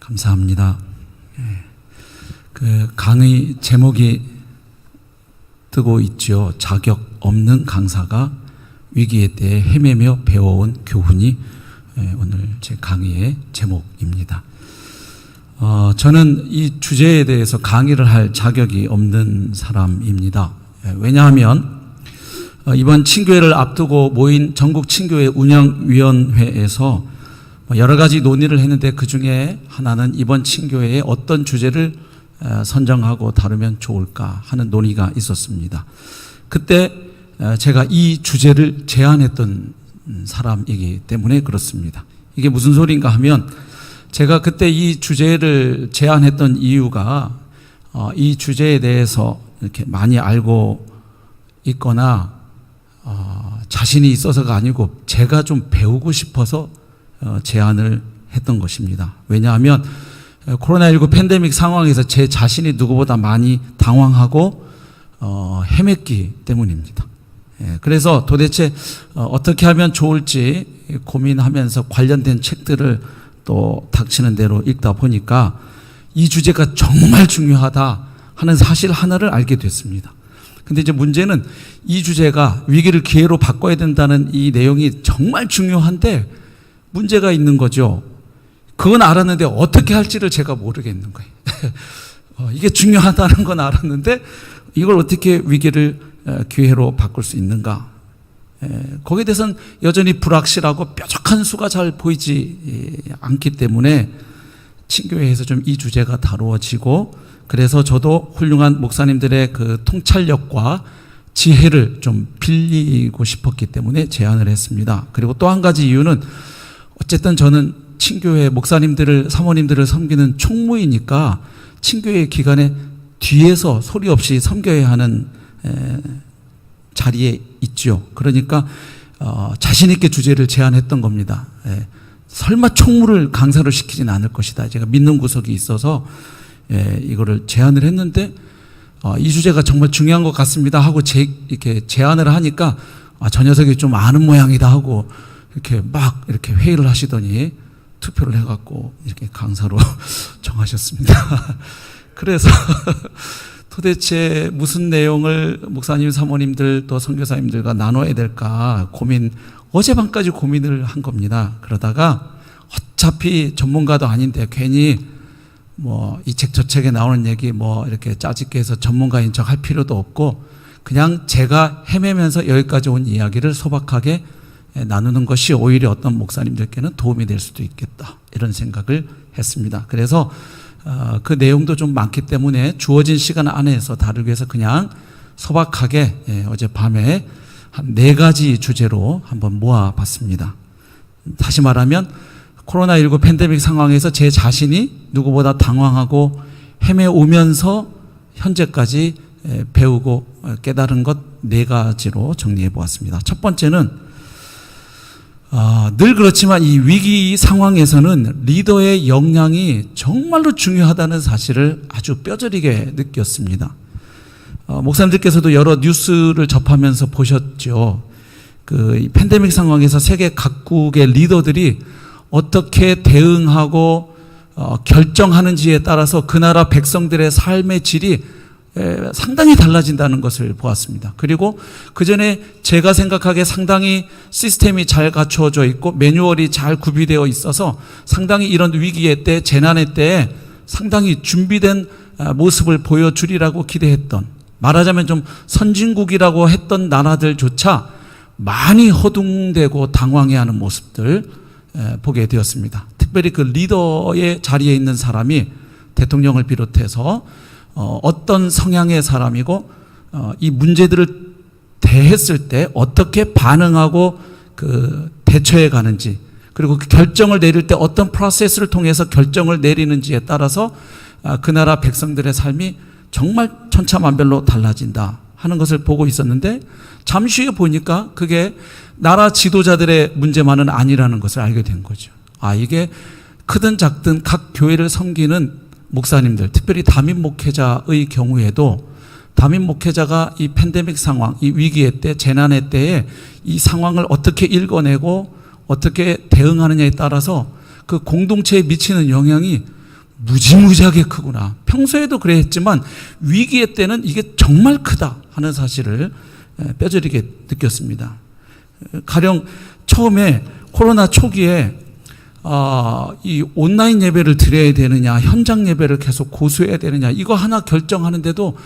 감사합니다. 그 강의 제목이 뜨고 있죠. 자격 없는 강사가 위기에 대해 헤매며 배워온 교훈이 오늘 제 강의의 제목입니다. 저는 이 주제에 대해서 강의를 할 자격이 없는 사람입니다. 왜냐하면 이번 친교회를 앞두고 모인 전국 친교회 운영위원회에서 여러 가지 논의를 했는데 그 중에 하나는 이번 친교회에 어떤 주제를 선정하고 다루면 좋을까 하는 논의가 있었습니다. 그때 제가 이 주제를 제안했던 사람이기 때문에 그렇습니다. 이게 무슨 소리인가 하면 제가 그때 이 주제를 제안했던 이유가 이 주제에 대해서 이렇게 많이 알고 있거나 자신이 있어서가 아니고 제가 좀 배우고 싶어서 제안을 했던 것입니다. 왜냐하면 코로나19 팬데믹 상황에서 제 자신이 누구보다 많이 당황하고 헤맸기 때문입니다. 그래서 도대체 어떻게 하면 좋을지 고민하면서 관련된 책들을 또 닥치는 대로 읽다 보니까 이 주제가 정말 중요하다 하는 사실 하나를 알게 됐습니다. 근데 이제 문제는 이 주제가 위기를 기회로 바꿔야 된다는 이 내용이 정말 중요한데 문제가 있는 거죠. 그건 알았는데 어떻게 할지를 제가 모르겠는 거예요. 이게 중요하다는 건 알았는데 이걸 어떻게 위기를 기회로 바꿀 수 있는가. 거기에 대해서는 여전히 불확실하고 뾰족한 수가 잘 보이지 않기 때문에 친교회에서 좀 이 주제가 다루어지고 그래서 저도 훌륭한 목사님들의 그 통찰력과 지혜를 좀 빌리고 싶었기 때문에 제안을 했습니다. 그리고 또 한 가지 이유는 어쨌든 저는 친교회 목사님들을 사모님들을 섬기는 총무이니까 친교회 기간에 뒤에서 소리 없이 섬겨야 하는 자리에 있죠. 그러니까 자신 있게 주제를 제안했던 겁니다. 설마 총무를 강사로 시키진 않을 것이다. 제가 믿는 구석이 있어서 이거를 제안을 했는데 이 주제가 정말 중요한 것 같습니다 하고 이렇게 제안을 하니까 저 녀석이 좀 아는 모양이다 하고 이렇게 막 이렇게 회의를 하시더니 투표를 해갖고 이렇게 강사로 정하셨습니다. 그래서 도대체 무슨 내용을 목사님, 사모님들 또 선교사님들과 나눠야 될까 어젯밤까지 고민을 한 겁니다. 그러다가 어차피 전문가도 아닌데 괜히 이 책 저 책에 나오는 얘기 이렇게 짜집게 해서 전문가인 척 할 필요도 없고 그냥 제가 헤매면서 여기까지 온 이야기를 소박하게 나누는 것이 오히려 어떤 목사님들께는 도움이 될 수도 있겠다 이런 생각을 했습니다. 그래서 그 내용도 좀 많기 때문에 주어진 시간 안에서 다루기 위해서 그냥 소박하게 어젯밤에 한 4가지 주제로 한번 모아봤습니다. 다시 말하면 코로나19 팬데믹 상황에서 제 자신이 누구보다 당황하고 헤매오면서 현재까지 배우고 깨달은 것 4가지로 정리해 보았습니다. 첫 번째는 늘 그렇지만 이 위기 상황에서는 리더의 역량이 정말로 중요하다는 사실을 아주 뼈저리게 느꼈습니다. 목사님들께서도 여러 뉴스를 접하면서 보셨죠. 이 팬데믹 상황에서 세계 각국의 리더들이 어떻게 대응하고 결정하는지에 따라서 그 나라 백성들의 삶의 질이 상당히 달라진다는 것을 보았습니다. 그리고 그 전에 제가 생각하기에 상당히 시스템이 잘 갖춰져 있고 매뉴얼이 잘 구비되어 있어서 상당히 이런 위기의 때, 재난의 때에 상당히 준비된 모습을 보여주리라고 기대했던, 말하자면 좀 선진국이라고 했던 나라들조차 많이 허둥대고 당황해하는 모습들 보게 되었습니다. 특별히 그 리더의 자리에 있는 사람이 대통령을 비롯해서 어떤 성향의 사람이고 이 문제들을 대했을 때 어떻게 반응하고 대처해 가는지 그리고 그 결정을 내릴 때 어떤 프로세스를 통해서 결정을 내리는지에 따라서 그 나라 백성들의 삶이 정말 천차만별로 달라진다 하는 것을 보고 있었는데 잠시 후에 보니까 그게 나라 지도자들의 문제만은 아니라는 것을 알게 된 거죠. 이게 크든 작든 각 교회를 섬기는 목사님들, 특별히 담임 목회자의 경우에도 담임 목회자가 이 팬데믹 상황, 이 위기의 때, 재난의 때에 이 상황을 어떻게 읽어내고 어떻게 대응하느냐에 따라서 그 공동체에 미치는 영향이 무지무지하게 크구나. 평소에도 그래 했지만 위기의 때는 이게 정말 크다 하는 사실을 뼈저리게 느꼈습니다. 가령 처음에 코로나 초기에 이 온라인 예배를 드려야 되느냐, 현장 예배를 계속 고수해야 되느냐, 이거 하나 결정하는데도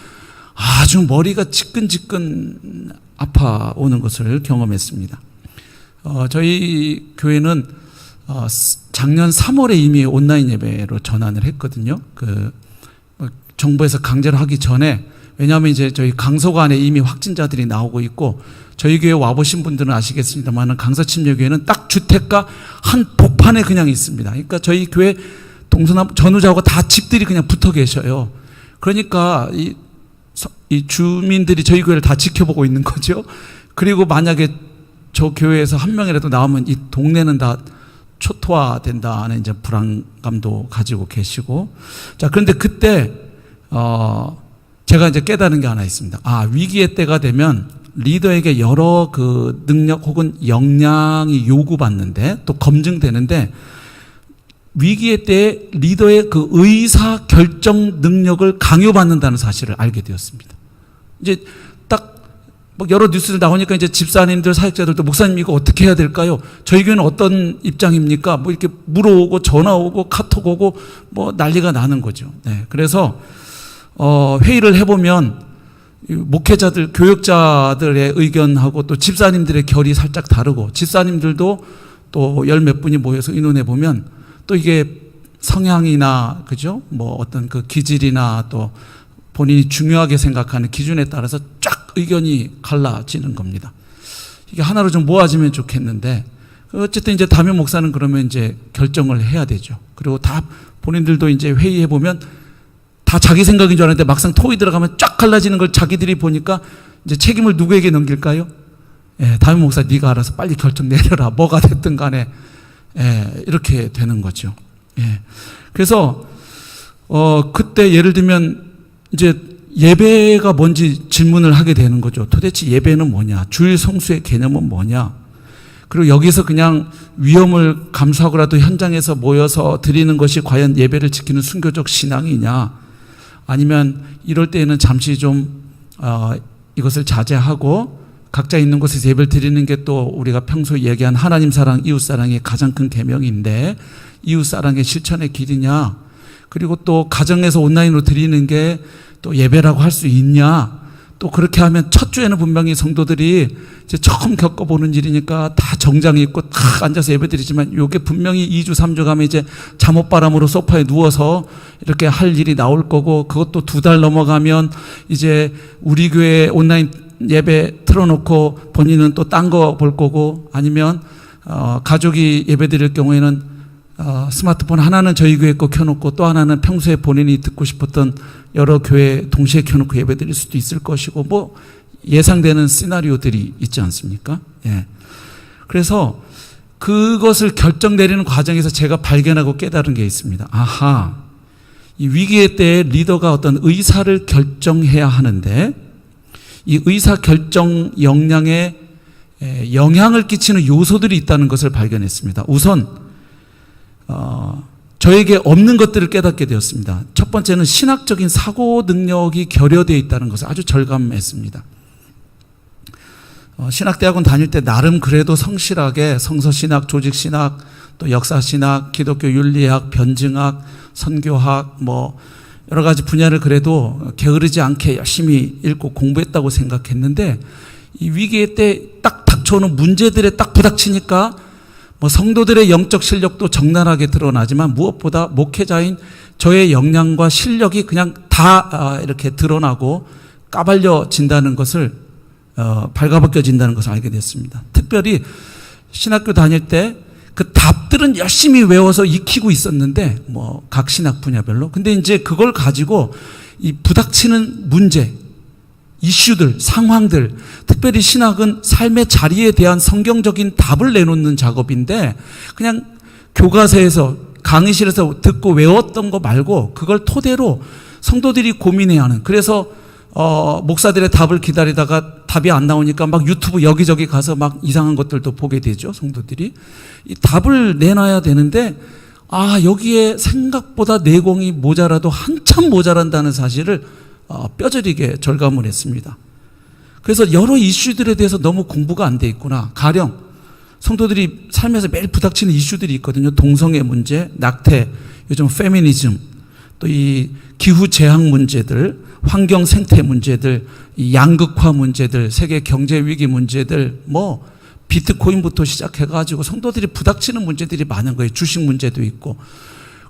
아주 머리가 지끈지끈 아파오는 것을 경험했습니다. 저희 교회는 작년 3월에 이미 온라인 예배로 전환을 했거든요. 정부에서 강제로 하기 전에, 왜냐하면 이제 저희 강서관에 이미 확진자들이 나오고 있고, 저희 교회 와보신 분들은 아시겠습니다만 강서침례교회는 딱 주택가 한 복판에 그냥 있습니다. 그러니까 저희 교회 동서남 전후좌우가 다 집들이 그냥 붙어 계셔요. 그러니까 이 주민들이 저희 교회를 다 지켜보고 있는 거죠. 그리고 만약에 저 교회에서 한 명이라도 나오면 이 동네는 다 초토화된다는 이제 불안감도 가지고 계시고, 자, 그런데 그때 제가 이제 깨달은 게 하나 있습니다. 위기의 때가 되면 리더에게 여러 그 능력 혹은 역량이 요구받는데 또 검증되는데, 위기의 때 리더의 그 의사 결정 능력을 강요받는다는 사실을 알게 되었습니다. 이제 딱 뭐 여러 뉴스들 나오니까 이제 집사님들, 사역자들도 목사님 이거 어떻게 해야 될까요? 저희 교회는 어떤 입장입니까? 뭐 이렇게 물어오고 전화 오고 카톡 오고 뭐 난리가 나는 거죠. 네. 그래서 회의를 해보면 목회자들, 교역자들의 의견하고 또 집사님들의 결이 살짝 다르고, 집사님들도 또 열 몇 분이 모여서 의논해 보면 또 이게 성향이나, 그죠? 뭐 어떤 그 기질이나 또 본인이 중요하게 생각하는 기준에 따라서 쫙 의견이 갈라지는 겁니다. 이게 하나로 좀 모아지면 좋겠는데, 어쨌든 이제 담임 목사는 그러면 이제 결정을 해야 되죠. 그리고 다 본인들도 이제 회의해 보면 다 자기 생각인 줄 알았는데 막상 토의 들어가면 쫙 갈라지는 걸 자기들이 보니까 이제 책임을 누구에게 넘길까요? 담임 목사 네가 알아서 빨리 결정 내려라. 뭐가 됐든 간에. 이렇게 되는 거죠. 그래서 그때 예를 들면 이제 예배가 뭔지 질문을 하게 되는 거죠. 도대체 예배는 뭐냐? 주일 성수의 개념은 뭐냐? 그리고 여기서 그냥 위험을 감수하고라도 현장에서 모여서 드리는 것이 과연 예배를 지키는 순교적 신앙이냐? 아니면 이럴 때에는 잠시 좀 이것을 자제하고 각자 있는 곳에서 예배를 드리는 게 또 우리가 평소 얘기한 하나님 사랑, 이웃 사랑의 가장 큰 계명인데, 이웃 사랑의 실천의 길이냐? 그리고 또 가정에서 온라인으로 드리는 게 또 예배라고 할 수 있냐? 또 그렇게 하면 첫 주에는 분명히 성도들이 이제 처음 겪어보는 일이니까 다 정장이 입고 딱 앉아서 예배 드리지만, 요게 분명히 2주, 3주 가면 이제 잠옷바람으로 소파에 누워서 이렇게 할 일이 나올 거고, 그것도 2달 넘어가면 이제 우리 교회 온라인 예배 틀어놓고 본인은 또 딴 거 볼 거고, 아니면 가족이 예배 드릴 경우에는 스마트폰 하나는 저희 교회 거 켜놓고 또 하나는 평소에 본인이 듣고 싶었던 여러 교회 동시에 켜놓고 예배 드릴 수도 있을 것이고, 뭐 예상되는 시나리오들이 있지 않습니까? 그래서 그것을 결정 내리는 과정에서 제가 발견하고 깨달은 게 있습니다. 이 위기의 때에 리더가 어떤 의사를 결정해야 하는데, 이 의사 결정 역량에 영향을 끼치는 요소들이 있다는 것을 발견했습니다. 우선 저에게 없는 것들을 깨닫게 되었습니다. 첫 번째는 신학적인 사고 능력이 결여되어 있다는 것을 아주 절감했습니다. 신학대학원 다닐 때 나름 그래도 성실하게 성서신학, 조직신학, 또 역사신학, 기독교 윤리학, 변증학, 선교학, 뭐 여러 가지 분야를 그래도 게으르지 않게 열심히 읽고 공부했다고 생각했는데, 이 위기의 때 딱 닥쳐오는 문제들에 딱 부닥치니까 뭐 성도들의 영적 실력도 적나라하게 드러나지만, 무엇보다 목회자인 저의 역량과 실력이 그냥 다 이렇게 드러나고 까발려진다는 것을, 발가벗겨진다는 것을 알게 됐습니다. 특별히 신학교 다닐 때 그 답들은 열심히 외워서 익히고 있었는데, 뭐 각 신학 분야별로. 근데 이제 그걸 가지고 이 부닥치는 문제, 이슈들, 상황들, 특별히 신학은 삶의 자리에 대한 성경적인 답을 내놓는 작업인데, 그냥 교과서에서 강의실에서 듣고 외웠던 거 말고 그걸 토대로 성도들이 고민해야 하는, 그래서 목사들의 답을 기다리다가 답이 안 나오니까 막 유튜브 여기저기 가서 막 이상한 것들도 보게 되죠. 성도들이 이 답을 내놔야 되는데 여기에 생각보다 내공이 모자라도 한참 모자란다는 사실을 뼈저리게 절감을 했습니다. 그래서 여러 이슈들에 대해서 너무 공부가 안 돼 있구나. 가령 성도들이 삶에서 매일 부닥치는 이슈들이 있거든요. 동성애 문제, 낙태, 요즘 페미니즘, 또 이 기후 재앙 문제들, 환경 생태 문제들, 이 양극화 문제들, 세계 경제 위기 문제들, 뭐 비트코인부터 시작해가지고 성도들이 부닥치는 문제들이 많은 거예요. 주식 문제도 있고.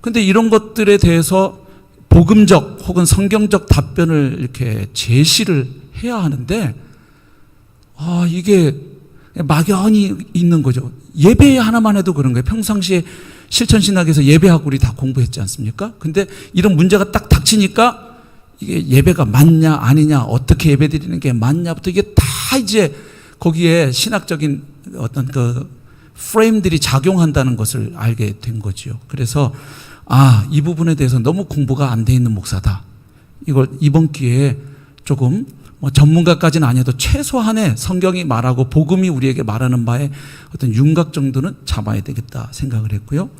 근데 이런 것들에 대해서 복음적 혹은 성경적 답변을 이렇게 제시를 해야 하는데, 이게 막연히 있는 거죠. 예배 하나만 해도 그런 거예요. 평상시에 실천신학에서 예배하고 우리 다 공부했지 않습니까? 근데 이런 문제가 딱 닥치니까 이게 예배가 맞냐 아니냐, 어떻게 예배 드리는 게 맞냐부터 이게 다 이제 거기에 신학적인 어떤 그 프레임들이 작용한다는 것을 알게 된 거죠. 그래서 이 부분에 대해서 너무 공부가 안 돼 있는 목사다. 이걸 이번 기회에 조금 전문가까지는 아니어도 최소한의 성경이 말하고 복음이 우리에게 말하는 바에 어떤 윤곽 정도는 잡아야 되겠다 생각을 했고요.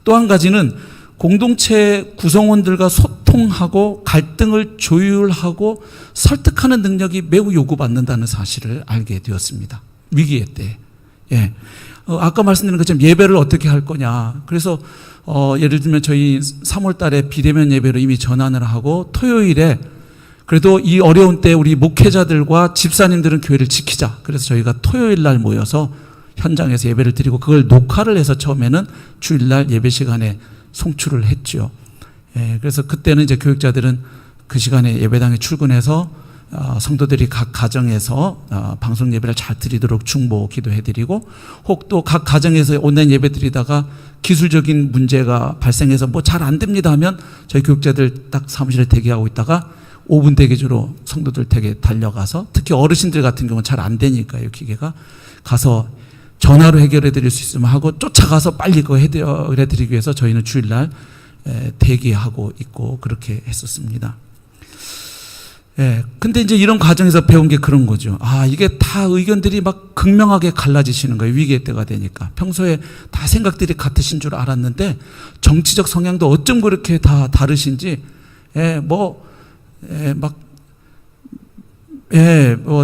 또 한 가지는 공동체 구성원들과 소통하고 갈등을 조율하고 설득하는 능력이 매우 요구받는다는 사실을 알게 되었습니다. 위기의 때. 아까 말씀드린 것처럼 예배를 어떻게 할 거냐. 그래서 예를 들면 저희 3월 달에 비대면 예배로 이미 전환을 하고, 토요일에 그래도 이 어려운 때 우리 목회자들과 집사님들은 교회를 지키자. 그래서 저희가 토요일 날 모여서 현장에서 예배를 드리고, 그걸 녹화를 해서 처음에는 주일날 예배 시간에 송출을 했죠. 그래서 그때는 이제 교육자들은 그 시간에 예배당에 출근해서 성도들이 각 가정에서 방송 예배를 잘 드리도록 중보 기도해드리고, 혹 또 각 가정에서 온라인 예배 드리다가 기술적인 문제가 발생해서 뭐 잘 안 됩니다 하면 저희 교육자들 딱 사무실에 대기하고 있다가 5분 대기조로 성도들 댁에 달려가서, 특히 어르신들 같은 경우는 잘 안 되니까요, 기계가. 가서 전화로 해결해 드릴 수 있으면 하고, 쫓아가서 빨리 그거 해결해 드리기 위해서 저희는 주일날 대기하고 있고 그렇게 했었습니다. 근데 이제 이런 과정에서 배운 게 그런 거죠. 이게 다 의견들이 막 극명하게 갈라지시는 거예요. 위기의 때가 되니까. 평소에 다 생각들이 같으신 줄 알았는데 정치적 성향도 어쩜 그렇게 다 다르신지,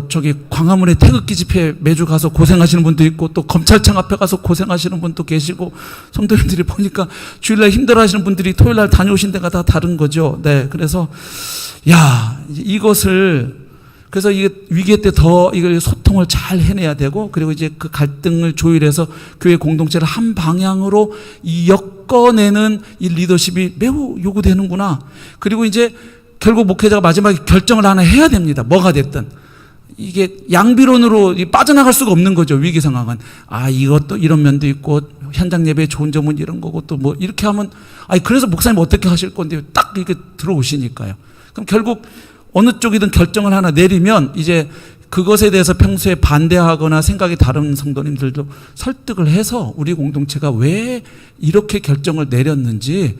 저기 광화문에 태극기 집회 매주 가서 고생하시는 분도 있고, 또 검찰청 앞에 가서 고생하시는 분도 계시고, 성도님들이 보니까 주일날 힘들어 하시는 분들이 토요일날 다녀오신 데가 다 다른 거죠. 그래서 그래서 이게 위기 때 더 이걸 소통을 잘 해내야 되고, 그리고 이제 그 갈등을 조율해서 교회 공동체를 한 방향으로 엮어내는 이 리더십이 매우 요구되는구나. 그리고 이제 결국 목회자가 마지막에 결정을 하나 해야 됩니다. 뭐가 됐든. 이게 양비론으로 빠져나갈 수가 없는 거죠. 위기 상황은. 이것도 이런 면도 있고, 현장 예배의 좋은 점은 이런 거고, 또 뭐 이렇게 하면, 그래서 목사님 어떻게 하실 건데, 딱 이렇게 들어오시니까요. 그럼 결국 어느 쪽이든 결정을 하나 내리면, 이제 그것에 대해서 평소에 반대하거나 생각이 다른 성도님들도 설득을 해서 우리 공동체가 왜 이렇게 결정을 내렸는지,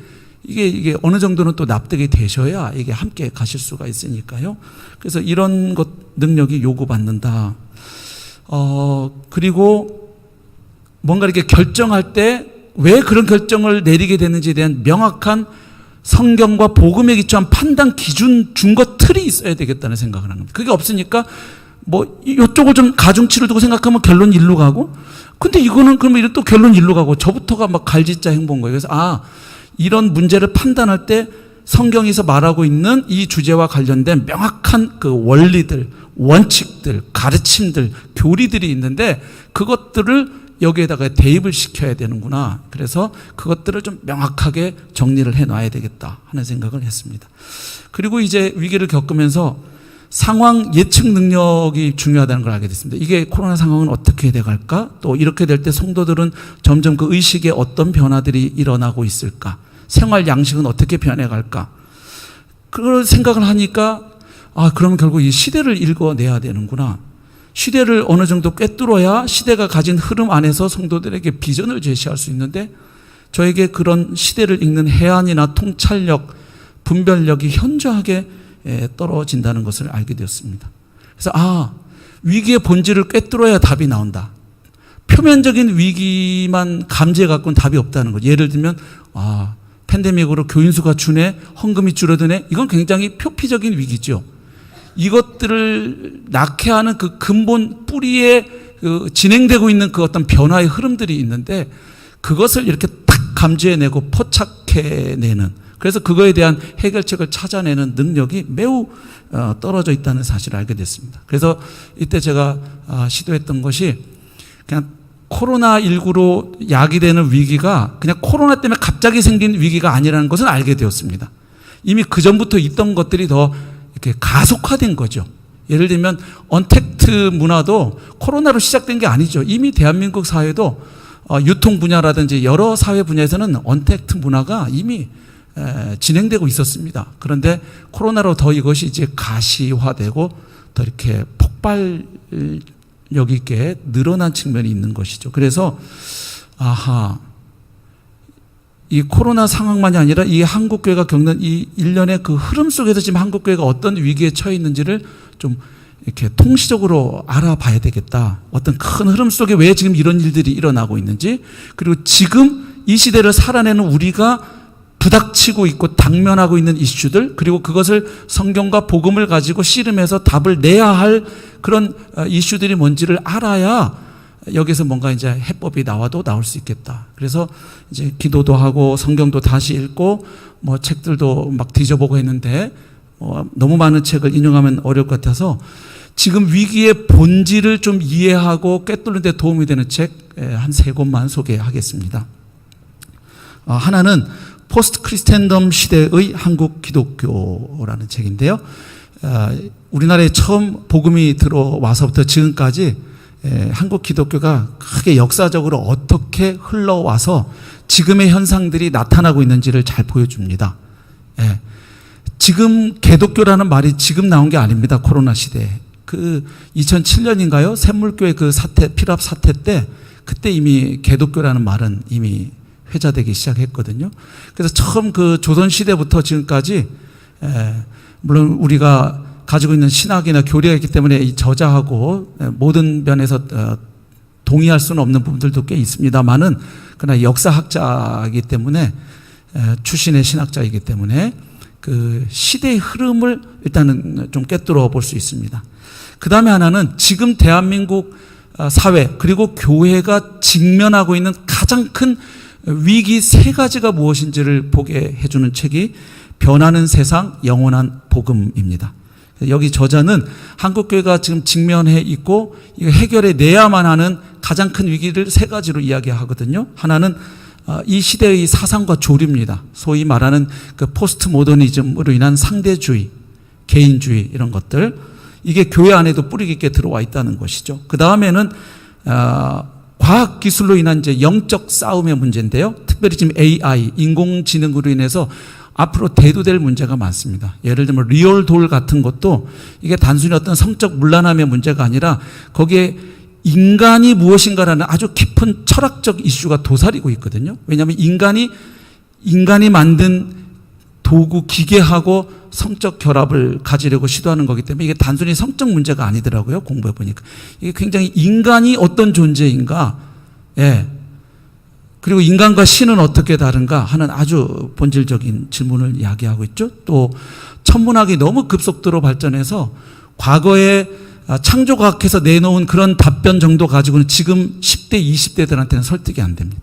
이게 어느 정도는 또 납득이 되셔야 이게 함께 가실 수가 있으니까요. 그래서 이런 것 능력이 요구받는다. 그리고 뭔가 이렇게 결정할 때 왜 그런 결정을 내리게 되는지에 대한 명확한 성경과 복음에 기초한 판단 기준 준거 틀이 있어야 되겠다는 생각을 하는 겁니다. 그게 없으니까 뭐 이쪽을 좀 가중치를 두고 생각하면 결론 일로 가고, 근데 이거는 그러면 또 결론 일로 가고, 저부터가 막 갈짓자 행보인 거예요. 그래서 이런 문제를 판단할 때 성경에서 말하고 있는 이 주제와 관련된 명확한 그 원리들, 원칙들, 가르침들, 교리들이 있는데 그것들을 여기에다가 대입을 시켜야 되는구나. 그래서 그것들을 좀 명확하게 정리를 해놔야 되겠다 하는 생각을 했습니다. 그리고 이제 위기를 겪으면서 상황 예측 능력이 중요하다는 걸 알게 됐습니다. 이게 코로나 상황은 어떻게 돼갈까? 또 이렇게 될 때 성도들은 점점 그 의식에 어떤 변화들이 일어나고 있을까? 생활 양식은 어떻게 변해갈까? 그걸 생각을 하니까 그러면 결국 이 시대를 읽어내야 되는구나. 시대를 어느 정도 꿰뚫어야 시대가 가진 흐름 안에서 성도들에게 비전을 제시할 수 있는데, 저에게 그런 시대를 읽는 해안이나 통찰력, 분별력이 현저하게 떨어진다는 것을 알게 되었습니다. 그래서 위기의 본질을 꿰뚫어야 답이 나온다. 표면적인 위기만 감지해 갖고는 답이 없다는 거죠. 예를 들면 팬데믹으로 교인 수가 주네, 헌금이 줄어드네. 이건 굉장히 표피적인 위기죠. 이것들을 낳게하는 그 근본 뿌리에 그 진행되고 있는 그 어떤 변화의 흐름들이 있는데 그것을 이렇게 딱 감지해내고 포착해내는, 그래서 그거에 대한 해결책을 찾아내는 능력이 매우 떨어져 있다는 사실을 알게 됐습니다. 그래서 이때 제가 시도했던 것이 그냥 코로나19로 야기되는 위기가 그냥 코로나 때문에 갑자기 생긴 위기가 아니라는 것을 알게 되었습니다. 이미 그 전부터 있던 것들이 더 이렇게 가속화된 거죠. 예를 들면 언택트 문화도 코로나로 시작된 게 아니죠. 이미 대한민국 사회도 유통 분야라든지 여러 사회 분야에서는 언택트 문화가 이미 진행되고 있었습니다. 그런데 코로나로 더 이것이 이제 가시화되고 더 이렇게 폭발력 있게 늘어난 측면이 있는 것이죠. 그래서 이 코로나 상황만이 아니라 이 한국교회가 겪는 이 일련의 그 흐름 속에서 지금 한국교회가 어떤 위기에 처해 있는지를 좀 이렇게 통시적으로 알아봐야 되겠다. 어떤 큰 흐름 속에 왜 지금 이런 일들이 일어나고 있는지, 그리고 지금 이 시대를 살아내는 우리가 부닥치고 있고 당면하고 있는 이슈들, 그리고 그것을 성경과 복음을 가지고 씨름해서 답을 내야 할 그런 이슈들이 뭔지를 알아야 여기서 뭔가 이제 해법이 나와도 나올 수 있겠다. 그래서 이제 기도도 하고 성경도 다시 읽고 뭐 책들도 막 뒤져보고 했는데 너무 많은 책을 인용하면 어려울 것 같아서 지금 위기의 본질을 좀 이해하고 꿰뚫는 데 도움이 되는 책 한 3권만 소개하겠습니다. 하나는 포스트 크리스텐덤 시대의 한국 기독교라는 책인데요. 우리나라에 처음 복음이 들어와서부터 지금까지 한국 기독교가 크게 역사적으로 어떻게 흘러와서 지금의 현상들이 나타나고 있는지를 잘 보여줍니다. 지금 개독교라는 말이 지금 나온 게 아닙니다. 코로나 시대에. 그 2007년인가요? 샘물교회 그 사태, 피랍 사태 때 그때 이미 개독교라는 말은 이미 회자되기 시작했거든요. 그래서 처음 그 조선시대부터 지금까지 물론 우리가 가지고 있는 신학이나 교리가 있기 때문에 이 저자하고 모든 면에서 동의할 수는 없는 부분들도 꽤 있습니다만은 그러나 역사학자이기 때문에 출신의 신학자이기 때문에 그 시대의 흐름을 일단은 좀 꿰뚫어 볼 수 있습니다. 그 다음에 하나는 지금 대한민국 사회 그리고 교회가 직면하고 있는 가장 큰 위기 3가지가 무엇인지를 보게 해주는 책이 변하는 세상 영원한 복음입니다. 여기 저자는 한국교회가 지금 직면해 있고 이거 해결해 내야만 하는 가장 큰 위기를 3가지로 이야기하거든요. 하나는 이 시대의 사상과 조류입니다. 소위 말하는 그 포스트 모더니즘으로 인한 상대주의, 개인주의 이런 것들, 이게 교회 안에도 뿌리 깊게 들어와 있다는 것이죠. 그 다음에는 과학 기술로 인한 이제 영적 싸움의 문제인데요. 특별히 지금 AI, 인공지능으로 인해서 앞으로 대두될 문제가 많습니다. 예를 들면 리얼돌 같은 것도 이게 단순히 어떤 성적 문란함의 문제가 아니라 거기에 인간이 무엇인가라는 아주 깊은 철학적 이슈가 도사리고 있거든요. 왜냐하면 인간이 만든 도구, 기계하고 성적 결합을 가지려고 시도하는 거기 때문에 이게 단순히 성적 문제가 아니더라고요. 공부해 보니까. 이게 굉장히 인간이 어떤 존재인가, 그리고 인간과 신은 어떻게 다른가 하는 아주 본질적인 질문을 이야기하고 있죠. 또 천문학이 너무 급속도로 발전해서 과거에 창조과학에서 내놓은 그런 답변 정도 가지고는 지금 10대, 20대들한테는 설득이 안 됩니다.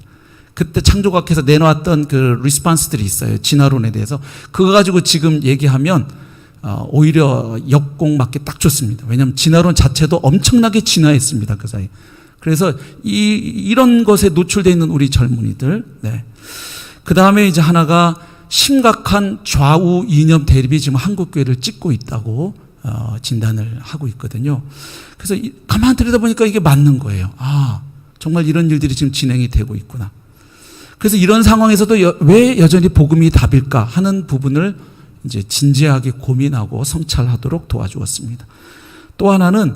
그때 창조과학에서 내놓았던 그 리스폰스들이 있어요. 진화론에 대해서. 그거 가지고 지금 얘기하면 오히려 역공맞기 딱 좋습니다. 왜냐하면 진화론 자체도 엄청나게 진화했습니다. 그 사이에. 그래서 이런 것에 노출되어 있는 우리 젊은이들. 그 다음에 이제 하나가 심각한 좌우 이념 대립이 지금 한국교회를 찍고 있다고 진단을 하고 있거든요. 그래서 가만히 들여다보니까 이게 맞는 거예요. 정말 이런 일들이 지금 진행이 되고 있구나. 그래서 이런 상황에서도 왜 여전히 복음이 답일까 하는 부분을 이제 진지하게 고민하고 성찰하도록 도와주었습니다. 또 하나는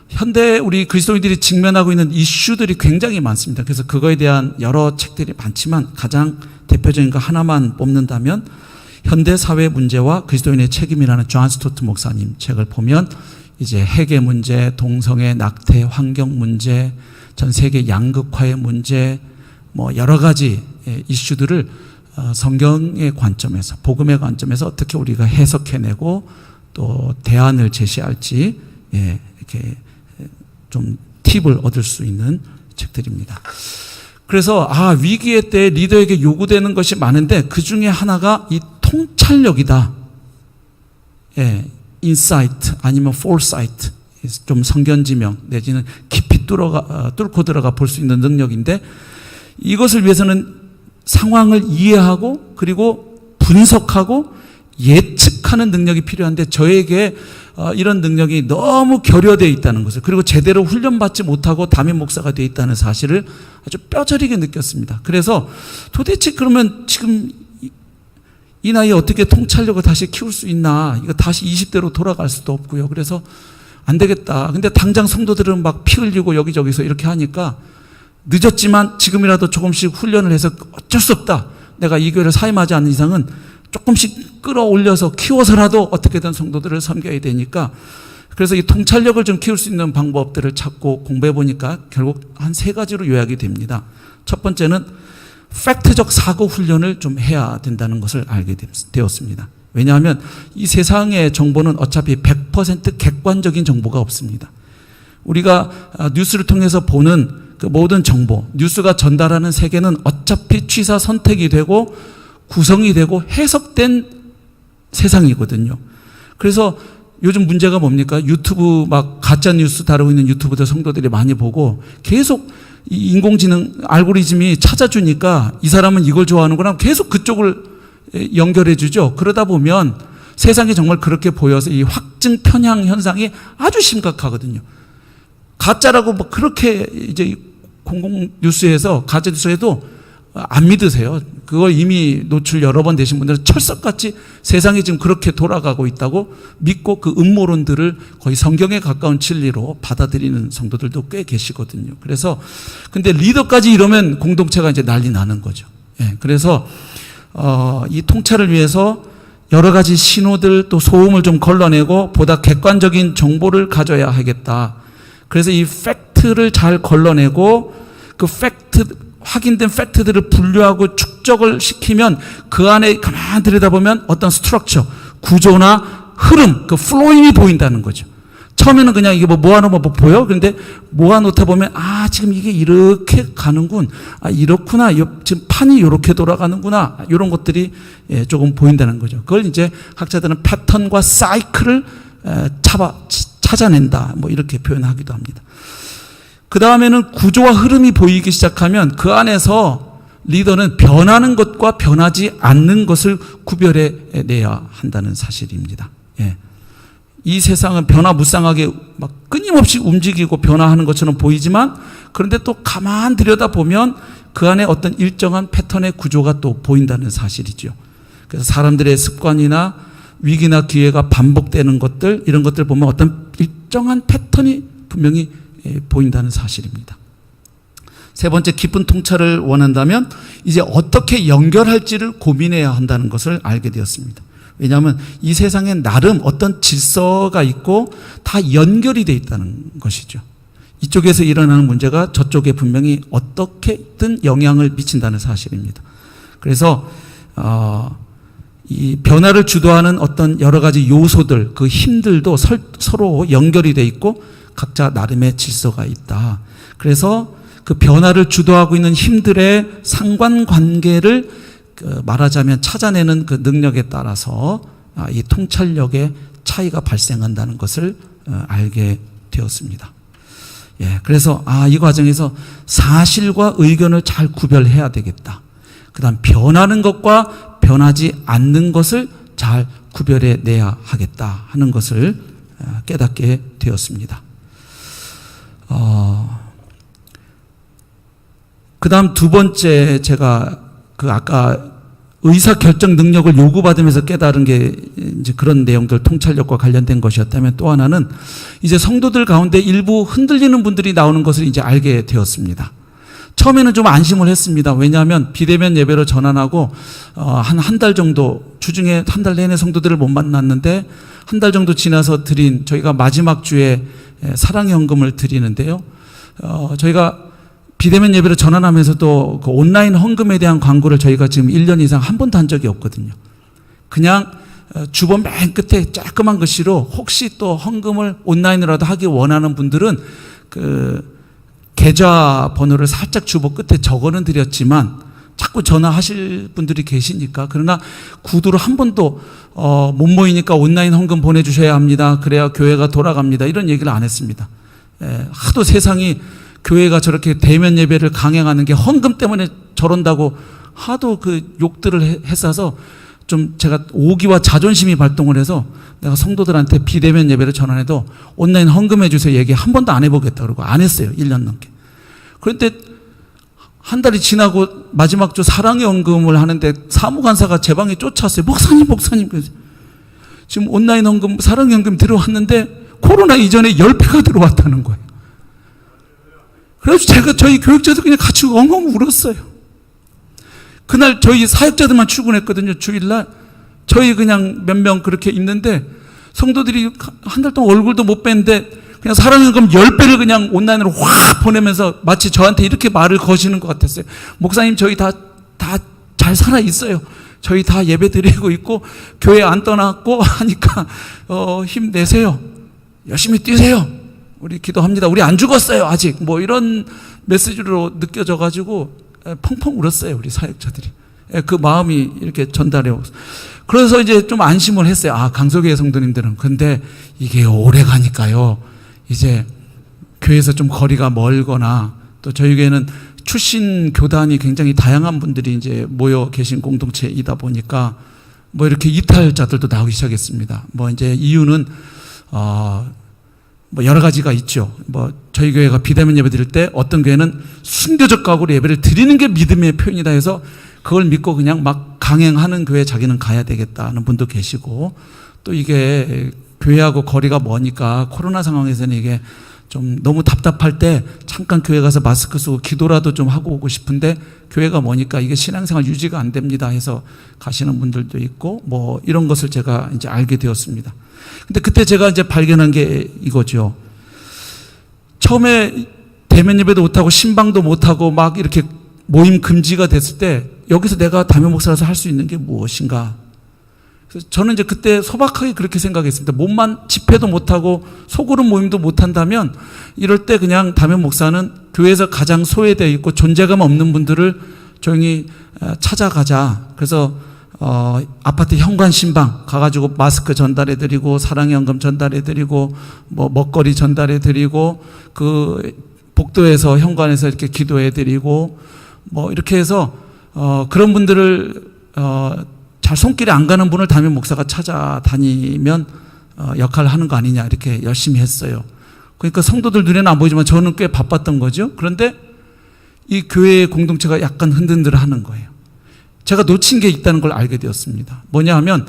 현대 우리 그리스도인들이 직면하고 있는 이슈들이 굉장히 많습니다. 그래서 그거에 대한 여러 책들이 많지만 가장 대표적인 거 하나만 뽑는다면 현대 사회 문제와 그리스도인의 책임이라는 존 스토트 목사님 책을 보면 이제 핵의 문제, 동성애, 낙태, 환경 문제, 전 세계 양극화의 문제, 뭐 여러 가지 이슈들을 성경의 관점에서, 복음의 관점에서 어떻게 우리가 해석해내고 또 대안을 제시할지 이렇게 좀 팁을 얻을 수 있는 책들입니다. 그래서 위기의 때 리더에게 요구되는 것이 많은데 그 중에 하나가 이 통찰력이다. 인사이트 아니면 foresight, 좀 성견지명 내지는 깊이 뚫고 들어가 볼 수 있는 능력인데, 이것을 위해서는 상황을 이해하고 그리고 분석하고 예측하는 능력이 필요한데, 저에게 이런 능력이 너무 결여되어 있다는 것을, 그리고 제대로 훈련받지 못하고 담임 목사가 되어 있다는 사실을 아주 뼈저리게 느꼈습니다. 그래서 도대체 그러면 지금 이 나이에 어떻게 통찰력을 다시 키울 수 있나, 이거 다시 20대로 돌아갈 수도 없고요. 그래서 안 되겠다. 근데 당장 성도들은 막 피 흘리고 여기저기서 이렇게 하니까 늦었지만 지금이라도 조금씩 훈련을 해서 어쩔 수 없다. 내가 이 교회를 사임하지 않는 이상은 조금씩 끌어올려서 키워서라도 어떻게든 성도들을 섬겨야 되니까, 그래서 이 통찰력을 좀 키울 수 있는 방법들을 찾고 공부해 보니까 결국 한 3가지로 요약이 됩니다. 첫 번째는 팩트적 사고 훈련을 좀 해야 된다는 것을 알게 되었습니다. 왜냐하면 이 세상의 정보는 어차피 100% 객관적인 정보가 없습니다. 우리가 뉴스를 통해서 보는 그 모든 정보, 뉴스가 전달하는 세계는 어차피 취사 선택이 되고 구성이 되고 해석된 세상이거든요. 그래서 요즘 문제가 뭡니까? 유튜브 막 가짜 뉴스 다루고 있는 유튜브들 성도들이 많이 보고 계속 이 인공지능 알고리즘이 찾아주니까 이 사람은 이걸 좋아하는구나, 계속 그쪽을 연결해 주죠. 그러다 보면 세상이 정말 그렇게 보여서 이 확증 편향 현상이 아주 심각하거든요. 가짜라고 뭐 그렇게 이제 공공 뉴스에서 가짜 뉴스에도 안 믿으세요. 그걸 이미 노출 여러 번 되신 분들은 철석같이 세상이 지금 그렇게 돌아가고 있다고 믿고 그 음모론들을 거의 성경에 가까운 진리로 받아들이는 성도들도 꽤 계시거든요. 그래서 근데 리더까지 이러면 공동체가 이제 난리 나는 거죠. 그래서 이 통찰을 위해서 여러 가지 신호들 또 소음을 좀 걸러내고 보다 객관적인 정보를 가져야 하겠다. 그래서 이 팩트를 잘 걸러내고 그 확인된 팩트들을 분류하고 축적을 시키면 그 안에 가만히 들여다보면 어떤 스트럭처, 구조나 흐름, 그 플로잉이 보인다는 거죠. 처음에는 그냥 이게 뭐 모아놓으면 뭐 보여? 그런데 모아놓다 보면 지금 이게 이렇게 가는군. 이렇구나. 지금 판이 이렇게 돌아가는구나. 이런 것들이 조금 보인다는 거죠. 그걸 이제 학자들은 패턴과 사이클을 찾아낸다. 뭐 이렇게 표현하기도 합니다. 그 다음에는 구조와 흐름이 보이기 시작하면 그 안에서 리더는 변하는 것과 변하지 않는 것을 구별해 내야 한다는 사실입니다. 이 세상은 변화무쌍하게 막 끊임없이 움직이고 변화하는 것처럼 보이지만, 그런데 또 가만 들여다보면 그 안에 어떤 일정한 패턴의 구조가 또 보인다는 사실이죠. 그래서 사람들의 습관이나 위기나 기회가 반복되는 것들, 이런 것들 보면 어떤 일정한 패턴이 분명히 보인다는 사실입니다. 세 번째, 깊은 통찰을 원한다면 이제 어떻게 연결할지를 고민해야 한다는 것을 알게 되었습니다. 왜냐하면 이 세상엔 나름 어떤 질서가 있고 다 연결이 되어 있다는 것이죠. 이쪽에서 일어나는 문제가 저쪽에 분명히 어떻게든 영향을 미친다는 사실입니다. 그래서 이 변화를 주도하는 어떤 여러 가지 요소들, 그 힘들도 서로 연결이 되어 있고 각자 나름의 질서가 있다. 그래서 그 변화를 주도하고 있는 힘들의 상관관계를 말하자면 찾아내는 그 능력에 따라서 이 통찰력의 차이가 발생한다는 것을 알게 되었습니다. 그래서 이 과정에서 사실과 의견을 잘 구별해야 되겠다. 그 다음 변하는 것과 변하지 않는 것을 잘 구별해 내야 하겠다 하는 것을 깨닫게 되었습니다. 그 다음 두 번째, 제가 아까 의사결정 능력을 요구받으면서 깨달은 게 이제 그런 내용들, 통찰력과 관련된 것이었다면, 또 하나는 이제 성도들 가운데 일부 흔들리는 분들이 나오는 것을 이제 알게 되었습니다. 처음에는 좀 안심을 했습니다. 왜냐하면 비대면 예배로 전환하고 한 달 정도, 주중에 한 달 내내 성도들을 못 만났는데 한 달 정도 지나서 저희가 마지막 주에 사랑의 헌금을 드리는데요. 저희가 비대면 예배를 전환하면서도 그 온라인 헌금에 대한 광고를 저희가 지금 1년 이상 한 번도 한 적이 없거든요. 그냥 주보 맨 끝에 조그만 글씨로 혹시 또 헌금을 온라인으로라도 하기 원하는 분들은 그 계좌 번호를 살짝 주보 끝에 적어는 드렸지만 자꾸 전화하실 분들이 계시니까, 그러나 구두로 한 번도 못 모이니까 온라인 헌금 보내주셔야 합니다. 그래야 교회가 돌아갑니다. 이런 얘기를 안 했습니다. 하도 세상이 교회가 저렇게 대면 예배를 강행하는 게 헌금 때문에 저런다고 하도 그 욕들을 했어서 좀 제가 오기와 자존심이 발동을 해서 내가 성도들한테 비대면 예배를 전환해도 온라인 헌금해 주세요 얘기 한 번도 안 해보겠다 그러고 안 했어요. 1년 넘게. 그런데 한 달이 지나고 마지막 주 사랑의 헌금을 하는데 사무관사가 제 방에 쫓아왔어요. 목사님 지금 온라인 헌금 사랑의 헌금 들어왔는데 코로나 이전에 10배가 들어왔다는 거예요. 그래서 제가 저희 교육자들 그냥 같이 엉엉 울었어요. 그날 저희 사역자들만 출근했거든요. 주일날 저희 그냥 몇 명 그렇게 있는데 성도들이 한 달 동안 얼굴도 못 뵀는데 그냥 사랑의 헌금 10배를 그냥 온라인으로 확 보내면서 마치 저한테 이렇게 말을 거시는 것 같았어요. 목사님 저희 다 잘 살아 있어요. 저희 다 예배 드리고 있고 교회 안 떠났고 하니까 힘내세요. 열심히 뛰세요. 우리 기도합니다. 우리 안 죽었어요 아직. 뭐 이런 메시지로 느껴져 가지고 펑펑 울었어요. 우리 사역자들이. 그 마음이 이렇게 전달해 오고. 그래서 이제 좀 안심을 했어요. 아, 강서교회 성도님들은. 근데 이게 오래 가니까요. 이제 교회에서 좀 거리가 멀거나 또 저희 교회는 출신 교단이 굉장히 다양한 분들이 이제 모여 계신 공동체이다 보니까 뭐 이렇게 이탈자들도 나오기 시작했습니다. 뭐 이제 이유는 뭐 여러 가지가 있죠. 뭐 저희 교회가 비대면 예배 드릴 때 어떤 교회는 순교적 각오로 예배를 드리는 게 믿음의 표현이다 해서 그걸 믿고 그냥 막 강행하는 교회에 자기는 가야 되겠다는 분도 계시고, 또 이게 교회하고 거리가 머니까 코로나 상황에서는 이게 좀 너무 답답할 때 잠깐 교회 가서 마스크 쓰고 기도라도 좀 하고 오고 싶은데 교회가 머니까 이게 신앙생활 유지가 안 됩니다 해서 가시는 분들도 있고, 뭐 이런 것을 제가 이제 알게 되었습니다. 근데 그때 제가 이제 발견한 게 이거죠. 처음에 대면 예배도 못하고 신방도 못하고 막 이렇게 모임 금지가 됐을 때 여기서 내가 담임 목사라서 할 수 있는 게 무엇인가. 그래서 저는 이제 그때 소박하게 그렇게 생각했습니다. 몸만 집회도 못하고 소그룹 모임도 못한다면 이럴 때 그냥 담임 목사는 교회에서 가장 소외되어 있고 존재감 없는 분들을 조용히 찾아가자. 그래서 아파트 현관 신방 가가지고 마스크 전달해드리고 사랑의 헌금 전달해드리고 뭐 먹거리 전달해드리고 그 복도에서 현관에서 이렇게 기도해드리고 뭐 이렇게 해서 그런 분들을 잘 손길이 안 가는 분을 담임 목사가 찾아다니면 역할을 하는 거 아니냐 이렇게 열심히 했어요. 그러니까 성도들 눈에는 안 보이지만 저는 꽤 바빴던 거죠. 그런데 이 교회의 공동체가 약간 흔들흔들하는 거예요. 제가 놓친 게 있다는 걸 알게 되었습니다. 뭐냐 하면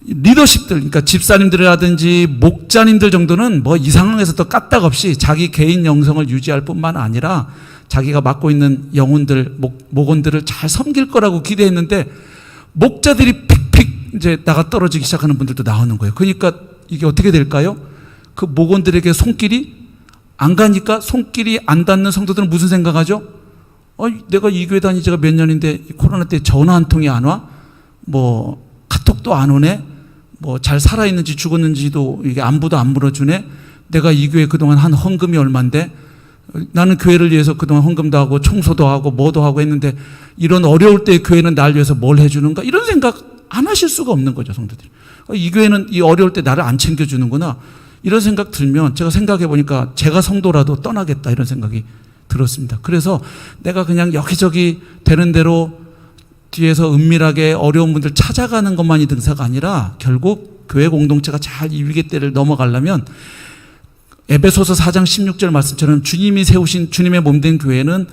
리더십들, 그러니까 집사님들이라든지 목자님들 정도는 뭐 이 상황에서 또 까딱없이 자기 개인 영성을 유지할 뿐만 아니라 자기가 맡고 있는 영혼들, 목원들을 잘 섬길 거라고 기대했는데 목자들이 픽픽 이제 나가 떨어지기 시작하는 분들도 나오는 거예요. 그러니까 이게 어떻게 될까요? 그 목원들에게 손길이 안 가니까 손길이 안 닿는 성도들은 무슨 생각하죠? 내가 이 교회 다닌 지가 몇 년인데 코로나 때 전화 한 통이 안 와? 뭐 카톡도 안 오네? 뭐 잘 살아있는지 죽었는지도 이게 안부도 안 물어주네? 내가 이 교회 그동안 한 헌금이 얼만데? 나는 교회를 위해서 그동안 헌금도 하고 청소도 하고 뭐도 하고 했는데 이런 어려울 때 교회는 날 위해서 뭘 해주는가? 이런 생각 안 하실 수가 없는 거죠, 성도들이. 이 교회는 이 어려울 때 나를 안 챙겨주는구나. 이런 생각 들면 제가 생각해 보니까 제가 성도라도 떠나겠다 이런 생각이 들었습니다. 그래서 내가 그냥 여기저기 되는 대로 뒤에서 은밀하게 어려운 분들 찾아가는 것만이 등사가 아니라 결국 교회 공동체가 잘 이 위기때를 넘어가려면 에베소서 4장 16절 말씀처럼 주님이 세우신 주님의 몸된 교회는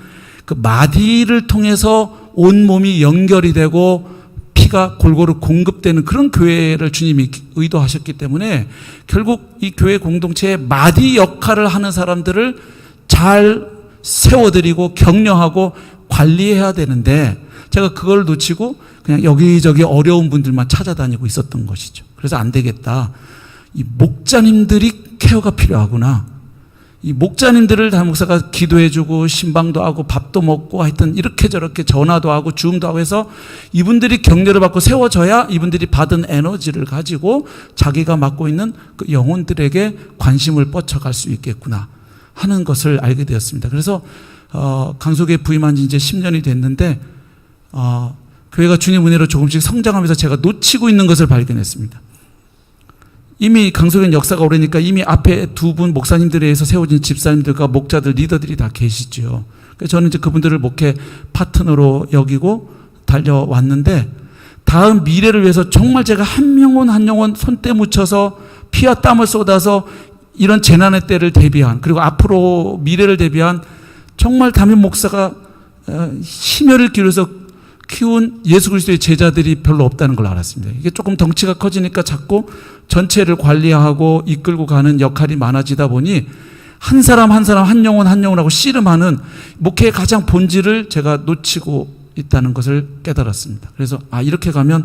그 마디를 통해서 온 몸이 연결이 되고 피가 골고루 공급되는 그런 교회를 주님이 의도하셨기 때문에 결국 이 교회 공동체의 마디 역할을 하는 사람들을 잘 세워드리고 격려하고 관리해야 되는데 제가 그걸 놓치고 그냥 여기저기 어려운 분들만 찾아다니고 있었던 것이죠. 그래서 안 되겠다. 이 목자님들이 케어가 필요하구나. 이 목자님들을 담임 목사가 기도해주고 신방도 하고 밥도 먹고 하여튼 이렇게 저렇게 전화도 하고 줌도 하고 해서 이분들이 격려를 받고 세워져야 이분들이 받은 에너지를 가지고 자기가 맡고 있는 그 영혼들에게 관심을 뻗쳐갈 수 있겠구나 하는 것을 알게 되었습니다. 그래서 강속에 부임한 지 이제 10년이 됐는데 교회가 주님 은혜로 조금씩 성장하면서 제가 놓치고 있는 것을 발견했습니다. 이미 강속엔 역사가 오래니까 이미 앞에 두 분 목사님들에 의해서 세워진 집사님들과 목자들, 리더들이 다 계시죠. 그래서 저는 이제 그분들을 목회 파트너로 여기고 달려왔는데 다음 미래를 위해서 정말 제가 한 영혼 손때 묻혀서 피와 땀을 쏟아서 이런 재난의 때를 대비한, 그리고 앞으로 미래를 대비한 정말 담임 목사가 심혈을 기울여서 키운 예수 그리스도의 제자들이 별로 없다는 걸 알았습니다. 이게 조금 덩치가 커지니까 자꾸 전체를 관리하고 이끌고 가는 역할이 많아지다 보니 한 사람 한 영혼하고 씨름하는 목회의 가장 본질을 제가 놓치고 있다는 것을 깨달았습니다. 그래서 이렇게 가면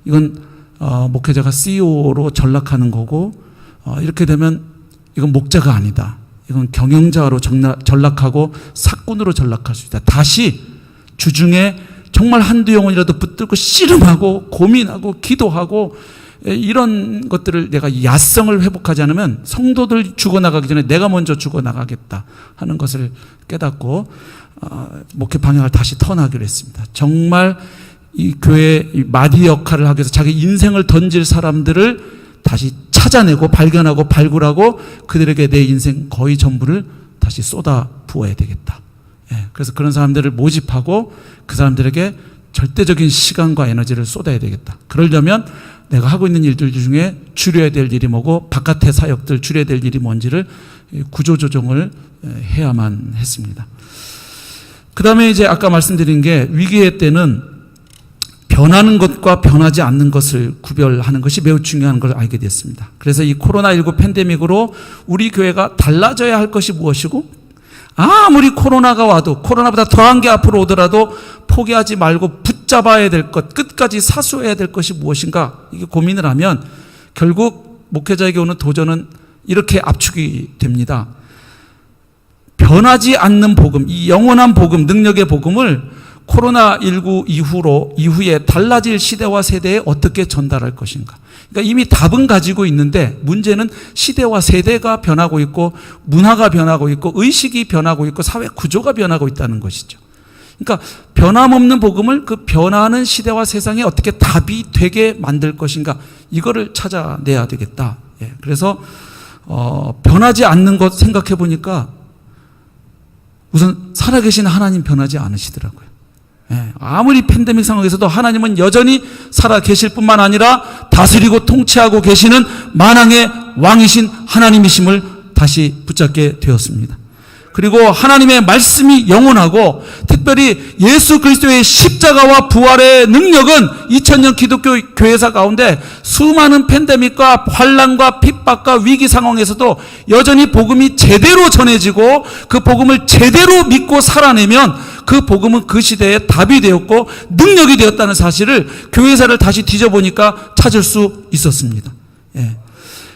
이건 목회자가 CEO로 전락하는 거고, 이렇게 되면 이건 목자가 아니다. 이건 경영자로 전락하고 사꾼으로 전락할 수 있다. 다시 주중에 정말 한두 영혼이라도 붙들고 씨름하고 고민하고 기도하고 이런 것들을 내가 야성을 회복하지 않으면 성도들 죽어나가기 전에 내가 먼저 죽어나가겠다 하는 것을 깨닫고 목회 방향을 다시 턴하기로 했습니다. 정말 이 교회 마디 역할을 하기 위해서 자기 인생을 던질 사람들을 다시 찾아내고 발견하고 발굴하고 그들에게 내 인생 거의 전부를 다시 쏟아 부어야 되겠다. 그래서 그런 사람들을 모집하고 그 사람들에게 절대적인 시간과 에너지를 쏟아야 되겠다. 그러려면 내가 하고 있는 일들 중에 줄여야 될 일이 뭐고 바깥의 사역들 줄여야 될 일이 뭔지를 구조조정을 해야만 했습니다. 그 다음에 이제 아까 말씀드린 게 위기의 때는 변하는 것과 변하지 않는 것을 구별하는 것이 매우 중요한 걸 알게 됐습니다. 그래서 이 코로나19 팬데믹으로 우리 교회가 달라져야 할 것이 무엇이고 아무리 코로나가 와도 코로나보다 더한 게 앞으로 오더라도 포기하지 말고 붙잡아야 될 것, 끝까지 사수해야 될 것이 무엇인가 이게 고민을 하면 결국 목회자에게 오는 도전은 이렇게 압축이 됩니다. 변하지 않는 복음, 이 영원한 복음, 능력의 복음을 코로나19 이후에 달라질 시대와 세대에 어떻게 전달할 것인가. 그러니까 이미 답은 가지고 있는데 문제는 시대와 세대가 변하고 있고 문화가 변하고 있고 의식이 변하고 있고 사회 구조가 변하고 있다는 것이죠. 그러니까 변함없는 복음을 그 변화하는 시대와 세상에 어떻게 답이 되게 만들 것인가 이거를 찾아내야 되겠다. 그래서 변하지 않는 것 생각해 보니까 우선 살아계신 하나님 변하지 않으시더라고요. 아무리 팬데믹 상황에서도 하나님은 여전히 살아 계실 뿐만 아니라 다스리고 통치하고 계시는 만왕의 왕이신 하나님이심을 다시 붙잡게 되었습니다. 그리고 하나님의 말씀이 영원하고 특별히 예수 그리스도의 십자가와 부활의 능력은 2000년 기독교 교회사 가운데 수많은 팬데믹과 환난과 핍박과 위기 상황에서도 여전히 복음이 제대로 전해지고 그 복음을 제대로 믿고 살아내면 그 복음은 그 시대에 답이 되었고 능력이 되었다는 사실을 교회사를 다시 뒤져보니까 찾을 수 있었습니다.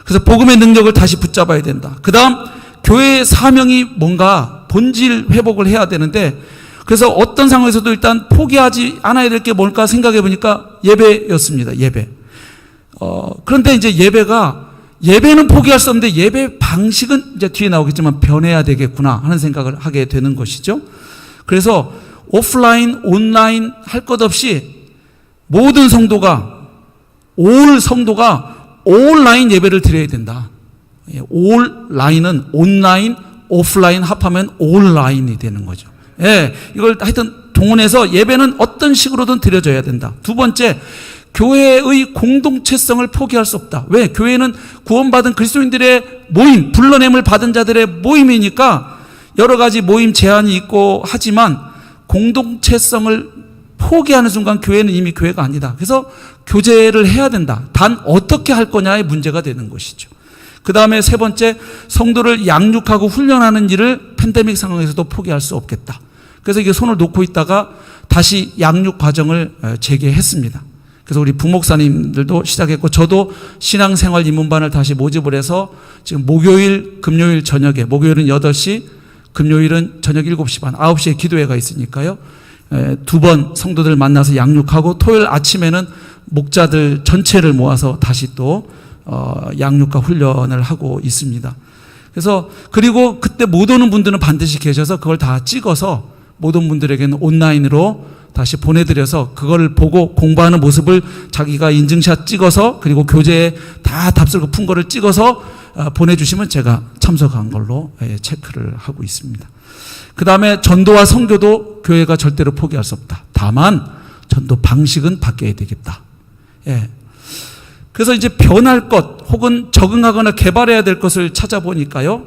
그래서 복음의 능력을 다시 붙잡아야 된다. 그 다음 교회의 사명이 뭔가 본질 회복을 해야 되는데 그래서 어떤 상황에서도 일단 포기하지 않아야 될 게 뭘까 생각해 보니까 예배였습니다. 예배. 그런데 이제 예배는 포기할 수 없는데 예배 방식은 이제 뒤에 나오겠지만 변해야 되겠구나 하는 생각을 하게 되는 것이죠. 그래서 오프라인, 온라인 할 것 없이 모든 성도가 온라인 예배를 드려야 된다. 온라인은 온라인, 오프라인 합하면 온라인이 되는 거죠. 이걸 하여튼 동원해서 예배는 어떤 식으로든 드려져야 된다. 두 번째, 교회의 공동체성을 포기할 수 없다. 왜? 교회는 구원받은 그리스도인들의 모임, 불러냄을 받은 자들의 모임이니까 여러 가지 모임 제한이 있고 하지만 공동체성을 포기하는 순간 교회는 이미 교회가 아니다. 그래서 교제를 해야 된다. 단 어떻게 할 거냐의 문제가 되는 것이죠. 그 다음에 세 번째, 성도를 양육하고 훈련하는 일을 팬데믹 상황에서도 포기할 수 없겠다. 그래서 이게 손을 놓고 있다가 다시 양육 과정을 재개했습니다. 그래서 우리 부목사님들도 시작했고 저도 신앙생활 입문반을 다시 모집을 해서 지금 목요일, 금요일 저녁에, 목요일은 8시, 금요일은 저녁 7시 반, 9시에 기도회가 있으니까요. 2번 성도들 만나서 양육하고 토요일 아침에는 목자들 전체를 모아서 다시 또 양육과 훈련을 하고 있습니다. 그래서 그리고 그때 못 오는 분들은 반드시 계셔서 그걸 다 찍어서 못 온 분들에게는 온라인으로 다시 보내드려서 그걸 보고 공부하는 모습을 자기가 인증샷 찍어서 그리고 교재에 다 답설고 푼 거를 찍어서 보내주시면 제가 참석한 걸로 체크를 하고 있습니다. 그 다음에 전도와 선교도 교회가 절대로 포기할 수 없다. 다만 전도 방식은 바뀌어야 되겠다. 그래서 이제 변할 것 혹은 적응하거나 개발해야 될 것을 찾아보니까요.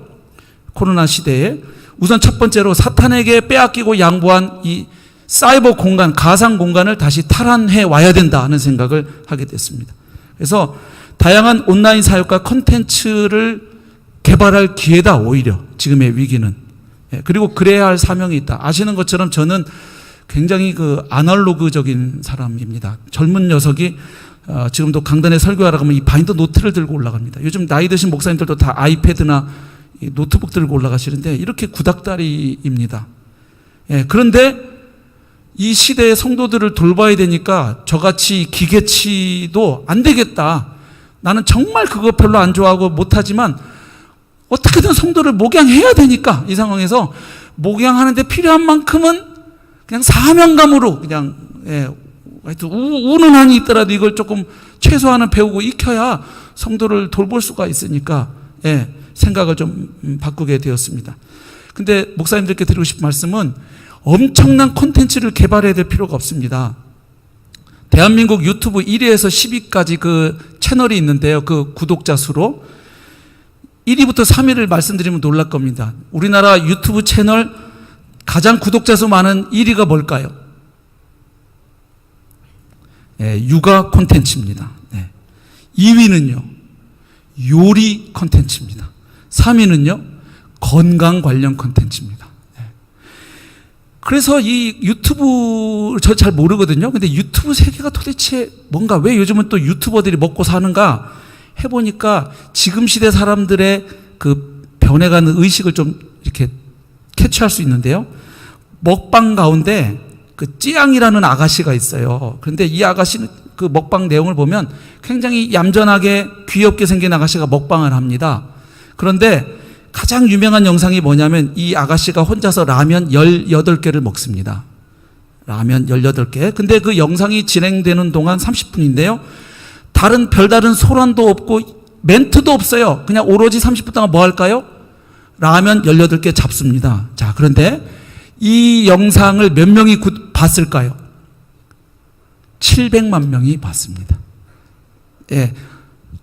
코로나 시대에 우선 첫 번째로 사탄에게 빼앗기고 양보한 이 사이버 공간, 가상 공간을 다시 탈환해 와야 된다 하는 생각을 하게 됐습니다. 그래서 다양한 온라인 사역과 콘텐츠를 개발할 기회다, 오히려 지금의 위기는. 그리고 그래야 할 사명이 있다. 아시는 것처럼 저는 굉장히 아날로그적인 사람입니다. 젊은 녀석이 지금도 강단에 설교하러 가면 이 바인더 노트를 들고 올라갑니다. 요즘 나이 드신 목사님들도 다 아이패드나 노트북 들고 올라가시는데 이렇게 구닥다리입니다. 그런데 이 시대의 성도들을 돌봐야 되니까 저같이 기계치도 안 되겠다. 나는 정말 그거 별로 안 좋아하고 못하지만 어떻게든 성도를 목양해야 되니까 이 상황에서 목양하는데 필요한 만큼은 그냥 사명감으로 그냥 하여튼 우는 한이 있더라도 이걸 조금 최소한은 배우고 익혀야 성도를 돌볼 수가 있으니까 생각을 좀 바꾸게 되었습니다. 근데 목사님들께 드리고 싶은 말씀은 엄청난 콘텐츠를 개발해야 될 필요가 없습니다. 대한민국 유튜브 1위에서 10위까지 그 채널이 있는데요. 그 구독자 수로 1위부터 3위를 말씀드리면 놀랄 겁니다. 우리나라 유튜브 채널 가장 구독자 수 많은 1위가 뭘까요? 육아 콘텐츠입니다. 2위는요 요리 콘텐츠입니다. 3위는요 건강 관련 콘텐츠입니다. 그래서 이 유튜브 저 잘 모르거든요. 근데 유튜브 세계가 도대체 뭔가, 왜 요즘은 또 유튜버들이 먹고 사는가 해보니까 지금 시대 사람들의 그 변해가는 의식을 좀 이렇게 캐치할 수 있는데요. 먹방 가운데 그 찌양이라는 아가씨가 있어요. 그런데 이 아가씨는 그 먹방 내용을 보면 굉장히 얌전하게 귀엽게 생긴 아가씨가 먹방을 합니다. 그런데 가장 유명한 영상이 뭐냐면 이 아가씨가 혼자서 라면 18개를 먹습니다. 라면 18개. 근데 그 영상이 진행되는 동안 30분인데요. 별다른 소란도 없고 멘트도 없어요. 그냥 오로지 30분 동안 뭐 할까요? 라면 18개 잡습니다. 자, 그런데 이 영상을 몇 명이 봤을까요? 700만 명이 봤습니다.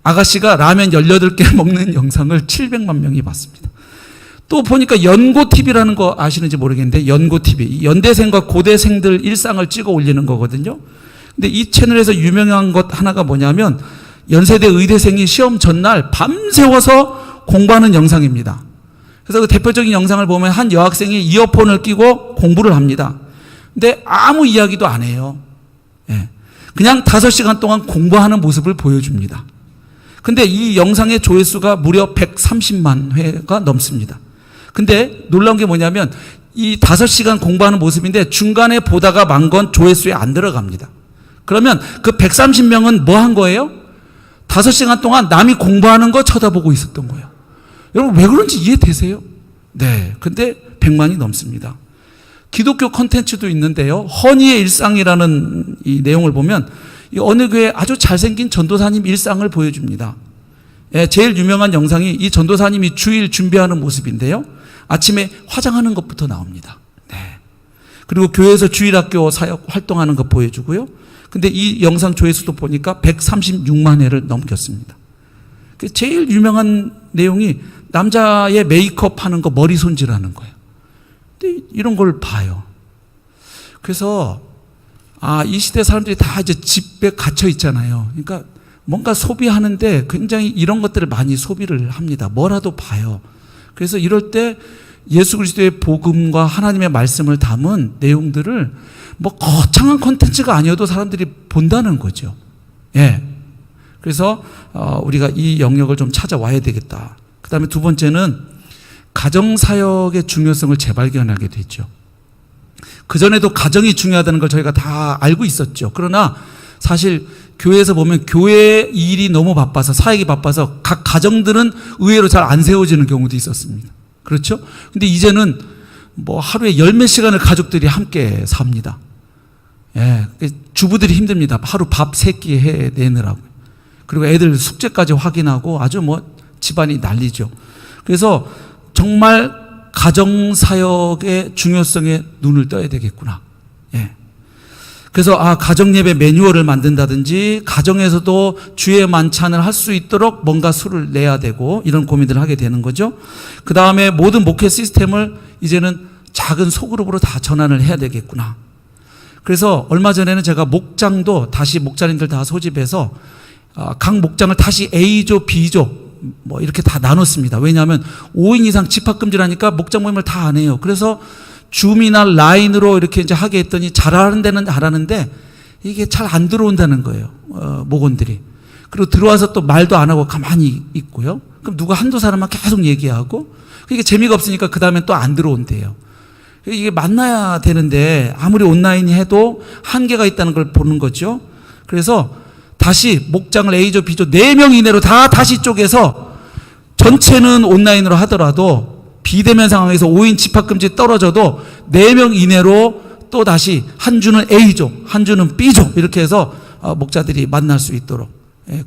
아가씨가 라면 18개 먹는 영상을 700만 명이 봤습니다. 또 보니까 연고TV라는 거 아시는지 모르겠는데, 연고TV. 연대생과 고대생들 일상을 찍어 올리는 거거든요. 근데 이 채널에서 유명한 것 하나가 뭐냐면, 연세대 의대생이 시험 전날 밤새워서 공부하는 영상입니다. 그래서 그 대표적인 영상을 보면 한 여학생이 이어폰을 끼고 공부를 합니다. 근데 아무 이야기도 안 해요. 그냥 5시간 동안 공부하는 모습을 보여줍니다. 근데 이 영상의 조회수가 무려 130만 회가 넘습니다. 근데 놀라운 게 뭐냐면 이 5시간 공부하는 모습인데 중간에 보다가 만 건 조회수에 안 들어갑니다. 그러면 그 130명은 뭐 한 거예요? 5시간 동안 남이 공부하는 거 쳐다보고 있었던 거예요. 여러분 왜 그런지 이해되세요? 네. 근데 100만이 넘습니다. 기독교 콘텐츠도 있는데요. 허니의 일상이라는 이 내용을 보면 이 어느 교회 아주 잘생긴 전도사님 일상을 보여줍니다. 제일 유명한 영상이 이 전도사님이 주일 준비하는 모습인데요. 아침에 화장하는 것부터 나옵니다. 네. 그리고 교회에서 주일학교 사역 활동하는 거 보여주고요. 근데 이 영상 조회수도 보니까 136만 회를 넘겼습니다. 제일 유명한 내용이 남자의 메이크업 하는 거, 머리 손질하는 거예요. 근데 이런 걸 봐요. 그래서 이 시대 사람들이 다 이제 집에 갇혀 있잖아요. 그러니까 뭔가 소비하는데 굉장히 이런 것들을 많이 소비를 합니다. 뭐라도 봐요. 그래서 이럴 때 예수 그리스도의 복음과 하나님의 말씀을 담은 내용들을 뭐 거창한 콘텐츠가 아니어도 사람들이 본다는 거죠. 예. 그래서 우리가 이 영역을 좀 찾아와야 되겠다. 그 다음에 두 번째는 가정사역의 중요성을 재발견하게 됐죠. 그전에도 가정이 중요하다는 걸 저희가 다 알고 있었죠. 그러나 사실 교회에서 보면 교회 일이 너무 바빠서, 사역이 바빠서 각 가정들은 의외로 잘 안 세워지는 경우도 있었습니다. 그렇죠? 근데 이제는 뭐 하루에 10몇 시간을 가족들이 함께 삽니다. 예, 주부들이 힘듭니다. 하루 밥 3끼 해내느라고. 그리고 애들 숙제까지 확인하고 아주 뭐 집안이 난리죠. 그래서 정말 가정사역의 중요성에 눈을 떠야 되겠구나. 예. 그래서 가정예배 매뉴얼을 만든다든지 가정에서도 주의 만찬을 할 수 있도록 뭔가 수를 내야 되고 이런 고민들을 하게 되는 거죠. 그 다음에 모든 목회 시스템을 이제는 작은 소그룹으로 다 전환을 해야 되겠구나. 그래서 얼마 전에는 제가 목장도 다시 목자님들 다 소집해서 각 목장을 다시 A조, B조 뭐 이렇게 다 나눴습니다. 왜냐하면 5인 이상 집합금지라니까 목장 모임을 다 안 해요. 그래서 줌이나 라인으로 이렇게 이제 하게 했더니 잘하는 데는 잘하는데 이게 잘 안 들어온다는 거예요. 목원들이. 그리고 들어와서 또 말도 안 하고 가만히 있고요. 그럼 누가 한두 사람만 계속 얘기하고 이게 재미가 없으니까 그 다음엔 또 안 들어온대요. 이게 만나야 되는데 아무리 온라인이 해도 한계가 있다는 걸 보는 거죠. 그래서 다시 목장을 A조, B조 4명 이내로 다 다시 쪼개서 전체는 온라인으로 하더라도 비대면 상황에서 5인 집합금지 떨어져도 4명 이내로 또 다시 한 주는 A조, 한 주는 B조 이렇게 해서 목자들이 만날 수 있도록.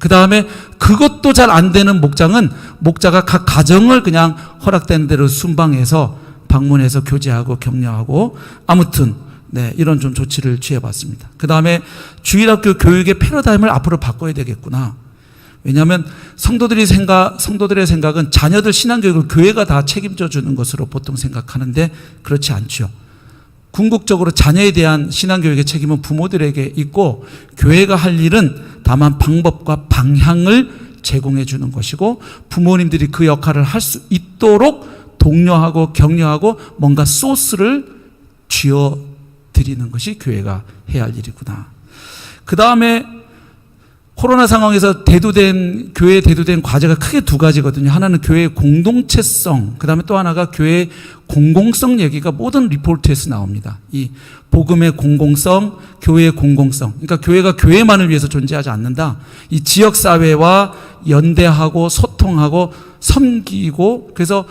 그 다음에 그것도 잘 안 되는 목장은 목자가 각 가정을 그냥 허락된 대로 순방해서 방문해서 교제하고 격려하고 아무튼 이런 좀 조치를 취해봤습니다. 그 다음에 주일학교 교육의 패러다임을 앞으로 바꿔야 되겠구나. 왜냐하면 성도들의 생각은 자녀들 신앙교육을 교회가 다 책임져 주는 것으로 보통 생각하는데 그렇지 않죠. 궁극적으로 자녀에 대한 신앙교육의 책임은 부모들에게 있고 교회가 할 일은 다만 방법과 방향을 제공해 주는 것이고 부모님들이 그 역할을 할 수 있도록 독려하고 격려하고 뭔가 소스를 쥐어 드리는 것이 교회가 해야 할 일이구나. 그 다음에 코로나 상황에서 교회에 대두된 과제가 크게 2가지거든요. 하나는 교회의 공동체성, 그 다음에 또 하나가 교회의 공공성 얘기가 모든 리포트에서 나옵니다. 이 복음의 공공성, 교회의 공공성. 그러니까 교회가 교회만을 위해서 존재하지 않는다. 이 지역사회와 연대하고 소통하고 섬기고 그래서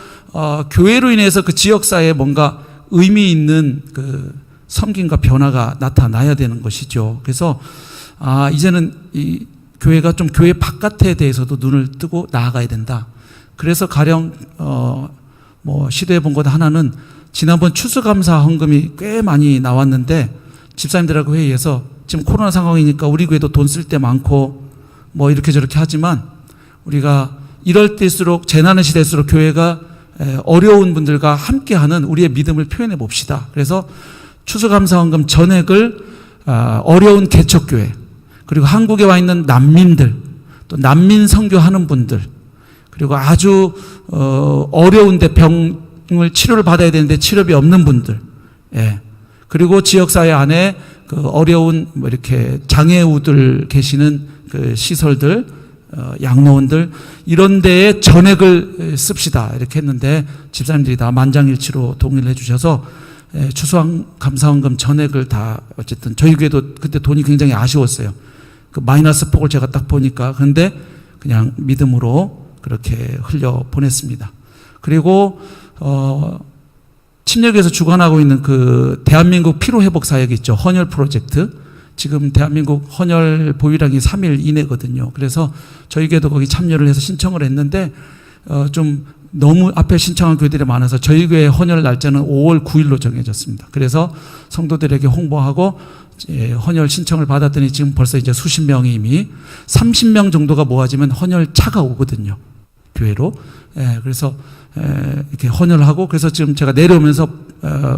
교회로 인해서 그 지역사회에 뭔가 의미 있는 그 섬김과 변화가 나타나야 되는 것이죠. 그래서 이제는 이 교회가 좀 교회 바깥에 대해서도 눈을 뜨고 나아가야 된다. 그래서 가령 뭐 시도해 본 것 하나는 지난번 추수감사 헌금이 꽤 많이 나왔는데 집사님들하고 회의해서 지금 코로나 상황이니까 우리 교회도 돈 쓸 때 많고 뭐 이렇게 저렇게 하지만 우리가 이럴 때일수록 재난의 시대일수록 교회가 어려운 분들과 함께하는 우리의 믿음을 표현해 봅시다. 그래서 추수감사 헌금 전액을 어려운 개척교회 그리고 한국에 와 있는 난민들 또 난민 선교하는 분들 그리고 아주 어려운데 병을 치료를 받아야 되는데 치료비 없는 분들 그리고 지역사회 안에 그 어려운 뭐 이렇게 장애우들 계시는 그 시설들 양로원들 이런 데에 전액을 씁시다 이렇게 했는데 집사님들이 다 만장일치로 동의를 해 주셔서 추수감사헌금 전액을 다 어쨌든 저희 교회도 그때 돈이 굉장히 아쉬웠어요. 그 마이너스 폭을 제가 딱 보니까 그런데 그냥 믿음으로 그렇게 흘려 보냈습니다. 그리고 침례교에서 주관하고 있는 그 대한민국 피로회복 사역이 있죠. 헌혈 프로젝트. 지금 대한민국 헌혈 보유량이 3일 이내거든요. 그래서 저희 교회도 거기 참여를 해서 신청을 했는데 좀 너무 앞에 신청한 교회들이 많아서 저희 교회 헌혈 날짜는 5월 9일로 정해졌습니다. 그래서 성도들에게 홍보하고 헌혈 신청을 받았더니 지금 벌써 이제 수십 명이 이미 30명 정도가 모아지면 헌혈차가 오거든요. 교회로. 그래서 이렇게 헌혈을 하고 그래서 지금 제가 내려오면서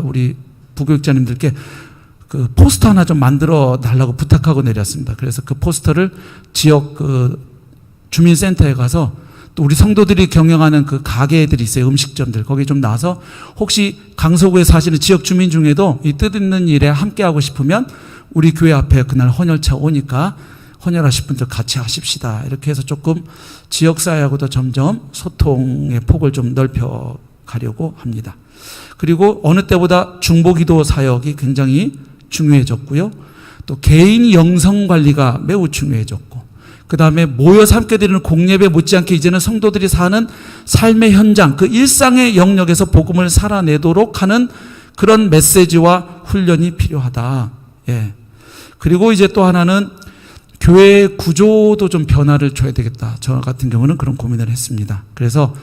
우리 부교육자님들께 그 포스터 하나 좀 만들어 달라고 부탁하고 내렸습니다. 그래서 그 포스터를 지역 그 주민센터에 가서 또 우리 성도들이 경영하는 그 가게들이 있어요. 음식점들. 거기 좀 나와서 혹시 강서구에 사시는 지역 주민 중에도 이 뜻있는 일에 함께하고 싶으면 우리 교회 앞에 그날 헌혈차 오니까 헌혈하실 분들 같이 하십시다. 이렇게 해서 조금 지역사회하고도 점점 소통의 폭을 좀 넓혀 가려고 합니다. 그리고 어느 때보다 중보기도 사역이 굉장히 중요해졌고요. 또 개인 영성관리가 매우 중요해졌고, 그 다음에 모여서 함께 드리는 공예배 못지않게 이제는 성도들이 사는 삶의 현장, 그 일상의 영역에서 복음을 살아내도록 하는 그런 메시지와 훈련이 필요하다. 예. 그리고 이제 또 하나는 교회 구조도 좀 변화를 줘야 되겠다. 저 같은 경우는 그런 고민을 했습니다. 그래서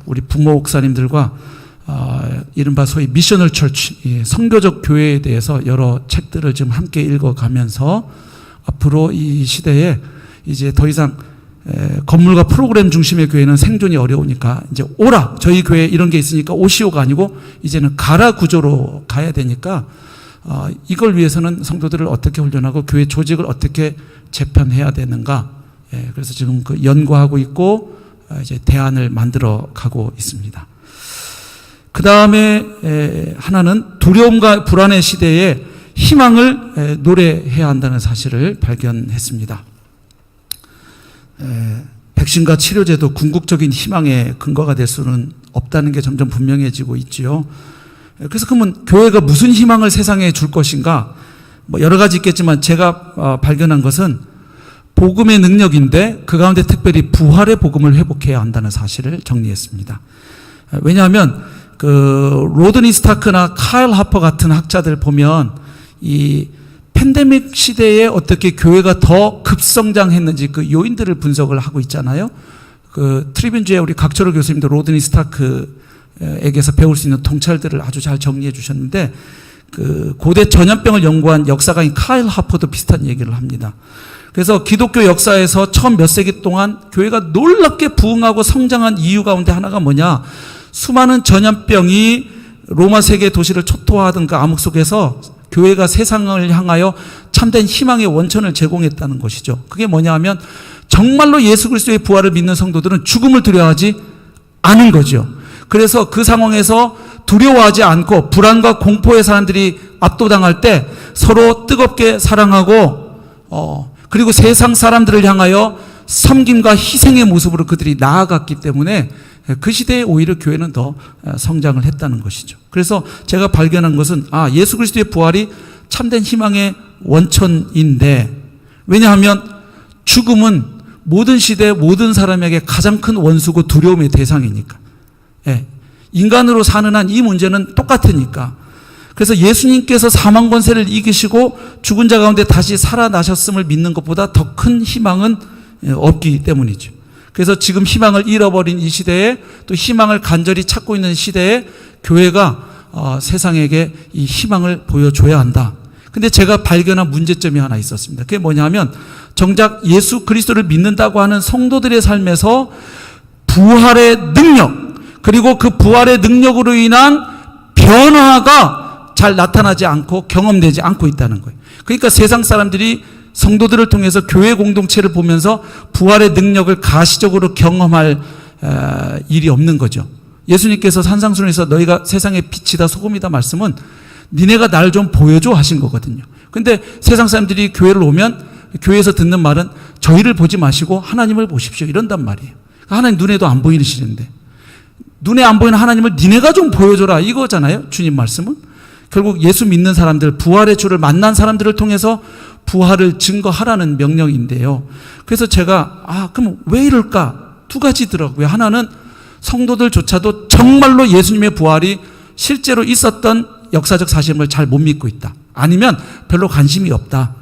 우리 부모 목사님들과 이른바 소위 미셔널 처치, 선교적 교회에 대해서 여러 책들을 지금 함께 읽어가면서 앞으로 이 시대에 이제 더 이상 건물과 프로그램 중심의 교회는 생존이 어려우니까 이제 오라, 저희 교회에 이런 게 있으니까 오시오가 아니고 이제는 가라 구조로 가야 되니까 이걸 위해서는 성도들을 어떻게 훈련하고 교회 조직을 어떻게 재편해야 되는가. 그래서 지금 그 연구하고 있고 이제 대안을 만들어 가고 있습니다. 그 다음에 하나는 두려움과 불안의 시대에 희망을 노래해야 한다는 사실을 발견했습니다. 백신과 치료제도 궁극적인 희망의 근거가 될 수는 없다는 게 점점 분명해지고 있지요. 그래서 그러면 교회가 무슨 희망을 세상에 줄 것인가? 뭐 여러 가지 있겠지만 제가 발견한 것은 복음의 능력인데 그 가운데 특별히 부활의 복음을 회복해야 한다는 사실을 정리했습니다. 왜냐하면 그 로드니 스타크나 카일 하퍼 같은 학자들 보면 이 팬데믹 시대에 어떻게 교회가 더 급성장했는지 그 요인들을 분석을 하고 있잖아요. 그 트리뷴주의 우리 각철호 교수님도 로드니 스타크에게서 배울 수 있는 통찰들을 아주 잘 정리해 주셨는데, 그 고대 전염병을 연구한 역사가인 카일 하퍼도 비슷한 얘기를 합니다. 그래서 기독교 역사에서 처음 몇 세기 동안 교회가 놀랍게 부흥하고 성장한 이유 가운데 하나가 뭐냐? 수많은 전염병이 로마 세계 도시를 초토화하던 그 암흑 속에서 교회가 세상을 향하여 참된 희망의 원천을 제공했다는 것이죠. 그게 뭐냐 하면 정말로 예수 그리스도의 부활을 믿는 성도들은 죽음을 두려워하지 않은 거죠. 그래서 그 상황에서 두려워하지 않고 불안과 공포의 사람들이 압도당할 때 서로 뜨겁게 사랑하고 그리고 세상 사람들을 향하여 섬김과 희생의 모습으로 그들이 나아갔기 때문에 그 시대에 오히려 교회는 더 성장을 했다는 것이죠. 그래서 제가 발견한 것은 예수 그리스도의 부활이 참된 희망의 원천인데, 왜냐하면 죽음은 모든 시대 모든 사람에게 가장 큰 원수고 두려움의 대상이니까. 인간으로 사는 한 이 문제는 똑같으니까. 그래서 예수님께서 사망 권세를 이기시고 죽은 자 가운데 다시 살아나셨음을 믿는 것보다 더 큰 희망은 없기 때문이죠. 그래서 지금 희망을 잃어버린 이 시대에, 또 희망을 간절히 찾고 있는 시대에 교회가 세상에게 이 희망을 보여줘야 한다. 근데 제가 발견한 문제점이 하나 있었습니다. 그게 뭐냐면 정작 예수 그리스도를 믿는다고 하는 성도들의 삶에서 부활의 능력, 그리고 그 부활의 능력으로 인한 변화가 잘 나타나지 않고 경험되지 않고 있다는 거예요. 그러니까 세상 사람들이 성도들을 통해서 교회 공동체를 보면서 부활의 능력을 가시적으로 경험할 일이 없는 거죠. 예수님께서 산상수훈에서 너희가 세상의 빛이다 소금이다 말씀은 니네가 날 좀 보여줘 하신 거거든요. 근데 세상 사람들이 교회를 오면 교회에서 듣는 말은 저희를 보지 마시고 하나님을 보십시오 이런단 말이에요. 하나님 눈에도 안 보이시는데 눈에 안 보이는 하나님을 니네가 좀 보여줘라 이거잖아요. 주님 말씀은. 결국 예수 믿는 사람들, 부활의 주를 만난 사람들을 통해서 부활을 증거하라는 명령인데요. 그래서 제가 그럼 왜 이럴까? 두 가지더라고요. 하나는 성도들조차도 정말로 예수님의 부활이 실제로 있었던 역사적 사실을 잘 못 믿고 있다. 아니면 별로 관심이 없다.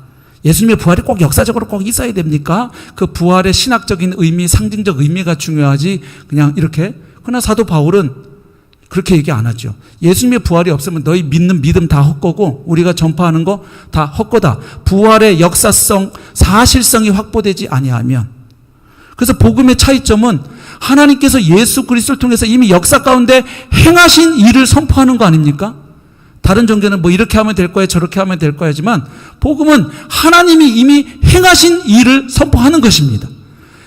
예수님의 부활이 꼭 역사적으로 꼭 있어야 됩니까? 그 부활의 신학적인 의미, 상징적 의미가 중요하지 그냥 이렇게. 그러나 사도 바울은 그렇게 얘기 안 하죠. 예수님의 부활이 없으면 너희 믿는 믿음 다 헛거고 우리가 전파하는 거 다 헛거다. 부활의 역사성, 사실성이 확보되지 아니하면. 그래서 복음의 차이점은 하나님께서 예수 그리스도를 통해서 이미 역사 가운데 행하신 일을 선포하는 거 아닙니까? 다른 종교는 뭐 이렇게 하면 될 거야 저렇게 하면 될 거야지만 복음은 하나님이 이미 행하신 일을 선포하는 것입니다.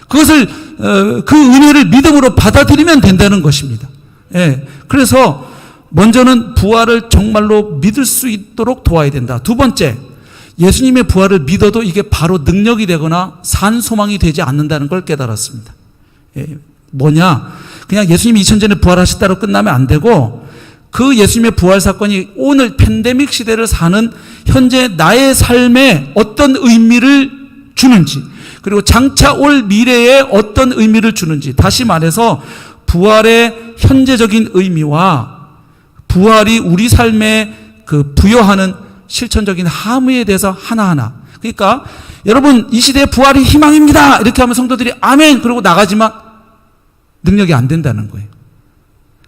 그것을 그 은혜를 믿음으로 받아들이면 된다는 것입니다. 그래서 먼저는 부활을 정말로 믿을 수 있도록 도와야 된다. 두 번째, 예수님의 부활을 믿어도 이게 바로 능력이 되거나 산 소망이 되지 않는다는 걸 깨달았습니다. 뭐냐? 그냥 예수님이 2000전에 부활하셨다로 끝나면 안 되고 그 예수님의 부활 사건이 오늘 팬데믹 시대를 사는 현재 나의 삶에 어떤 의미를 주는지, 그리고 장차 올 미래에 어떤 의미를 주는지, 다시 말해서 부활의 현재적인 의미와 부활이 우리 삶에 그 부여하는 실천적인 함의에 대해서 하나하나. 그러니까 여러분, 이 시대의 부활이 희망입니다 이렇게 하면 성도들이 아멘 그러고 나가지만 능력이 안 된다는 거예요.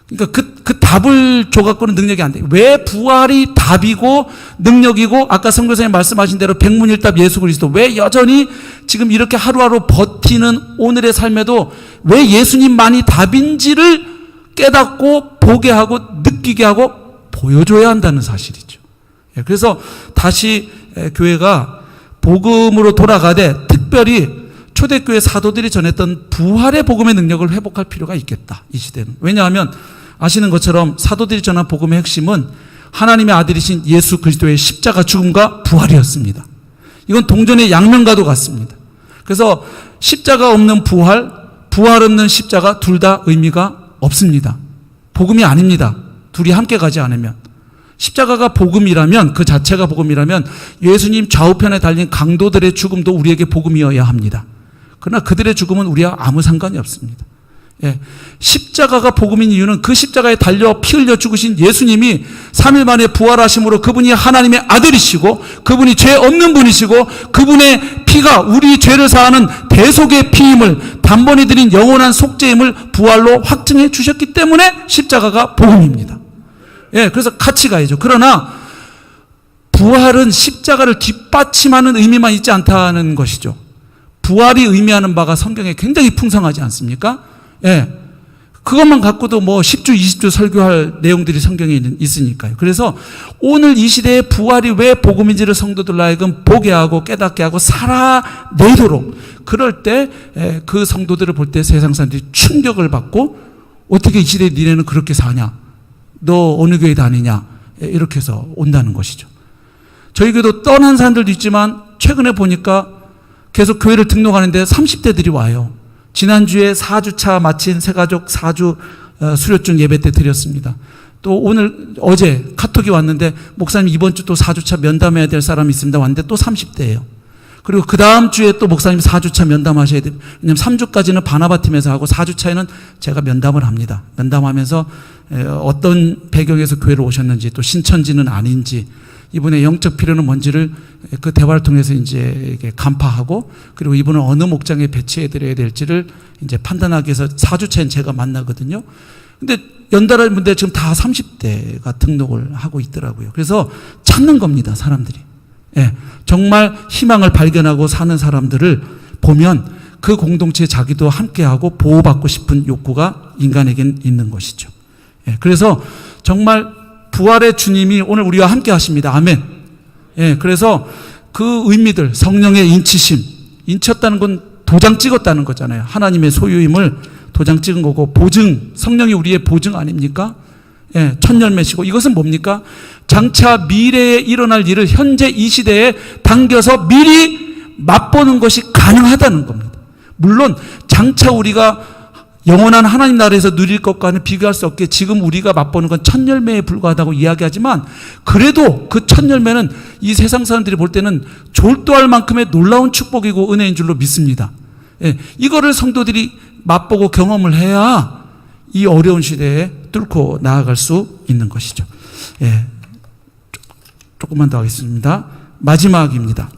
그러니까 그 답을 줘갖고는 능력이 안 돼요. 왜 부활이 답이고 능력이고 아까 선교사님 말씀하신 대로 백문일답 예수 그리스도, 왜 여전히 지금 이렇게 하루하루 버티는 오늘의 삶에도 왜 예수님만이 답인지를 깨닫고 보게 하고 느끼게 하고 보여줘야 한다는 사실이죠. 그래서 다시 교회가 복음으로 돌아가되 특별히 초대교회 사도들이 전했던 부활의 복음의 능력을 회복할 필요가 있겠다, 이 시대는. 왜냐하면 아시는 것처럼 사도들이 전한 복음의 핵심은 하나님의 아들이신 예수 그리스도의 십자가 죽음과 부활이었습니다. 이건 동전의 양면과도 같습니다. 그래서 십자가 없는 부활, 부활 없는 십자가 둘 다 의미가 없습니다. 복음이 아닙니다. 둘이 함께 가지 않으면. 십자가가 복음이라면, 그 자체가 복음이라면 예수님 좌우편에 달린 강도들의 죽음도 우리에게 복음이어야 합니다. 그러나 그들의 죽음은 우리와 아무 상관이 없습니다. 십자가가 복음인 이유는 그 십자가에 달려 피 흘려 죽으신 예수님이 3일 만에 부활하심으로 그분이 하나님의 아들이시고 그분이 죄 없는 분이시고 그분의 피가 우리 죄를 사하는 대속의 피임을, 단번에 드린 영원한 속죄임을 부활로 확증해 주셨기 때문에 십자가가 복음입니다. 그래서 같이 가야죠. 그러나 부활은 십자가를 뒷받침하는 의미만 있지 않다는 것이죠. 부활이 의미하는 바가 성경에 굉장히 풍성하지 않습니까? 그것만 갖고도 뭐 10주, 20주 설교할 내용들이 성경에 있으니까요. 그래서 오늘 이 시대의 부활이 왜 복음인지를 성도들 하여금 보게 하고 깨닫게 하고 살아내도록, 그럴 때 그 성도들을 볼 때 세상 사람들이 충격을 받고, 어떻게 이 시대에 니네는 그렇게 사냐? 너 어느 교회 다니냐? 이렇게 해서 온다는 것이죠. 저희 교회도 떠난 사람들도 있지만 최근에 보니까 계속 교회를 등록하는데 30대들이 와요. 지난주에 4주차 마친 새가족 4주 수료증 예배 때 드렸습니다. 또 어제 카톡이 왔는데 목사님 이번 주 또 4주차 면담해야 될 사람이 있습니다. 왔는데 또 30대예요. 그리고 그 다음 주에 또 목사님 4주차 면담하셔야 돼요. 왜냐하면 3주까지는 바나바 팀에서 하고 4주차에는 제가 면담을 합니다. 면담하면서 어떤 배경에서 교회를 오셨는지, 또 신천지는 아닌지, 이분의 영적 필요는 뭔지를 그 대화를 통해서 이제 간파하고, 그리고 이분을 어느 목장에 배치해 드려야 될지를 이제 판단하기 위해서 4주차엔 제가 만나거든요. 근데 연달아 분들 지금 다 30대가 등록을 하고 있더라고요. 그래서 찾는 겁니다, 사람들이. 정말 희망을 발견하고 사는 사람들을 보면 그 공동체에 자기도 함께하고 보호받고 싶은 욕구가 인간에겐 있는 것이죠. 그래서 정말 부활의 주님이 오늘 우리와 함께 하십니다. 아멘. 그래서 그 의미들, 성령의 인치심, 인쳤다는 건 도장 찍었다는 거잖아요. 하나님의 소유임을 도장 찍은 거고, 보증, 성령이 우리의 보증 아닙니까? 첫 열매시고, 이것은 뭡니까? 장차 미래에 일어날 일을 현재 이 시대에 당겨서 미리 맛보는 것이 가능하다는 겁니다. 물론 장차 우리가 영원한 하나님 나라에서 누릴 것과는 비교할 수 없게 지금 우리가 맛보는 건 첫 열매에 불과하다고 이야기하지만, 그래도 그 첫 열매는 이 세상 사람들이 볼 때는 졸도할 만큼의 놀라운 축복이고 은혜인 줄로 믿습니다. 이거를 성도들이 맛보고 경험을 해야 이 어려운 시대에 뚫고 나아갈 수 있는 것이죠. 조금만 더 하겠습니다. 마지막입니다.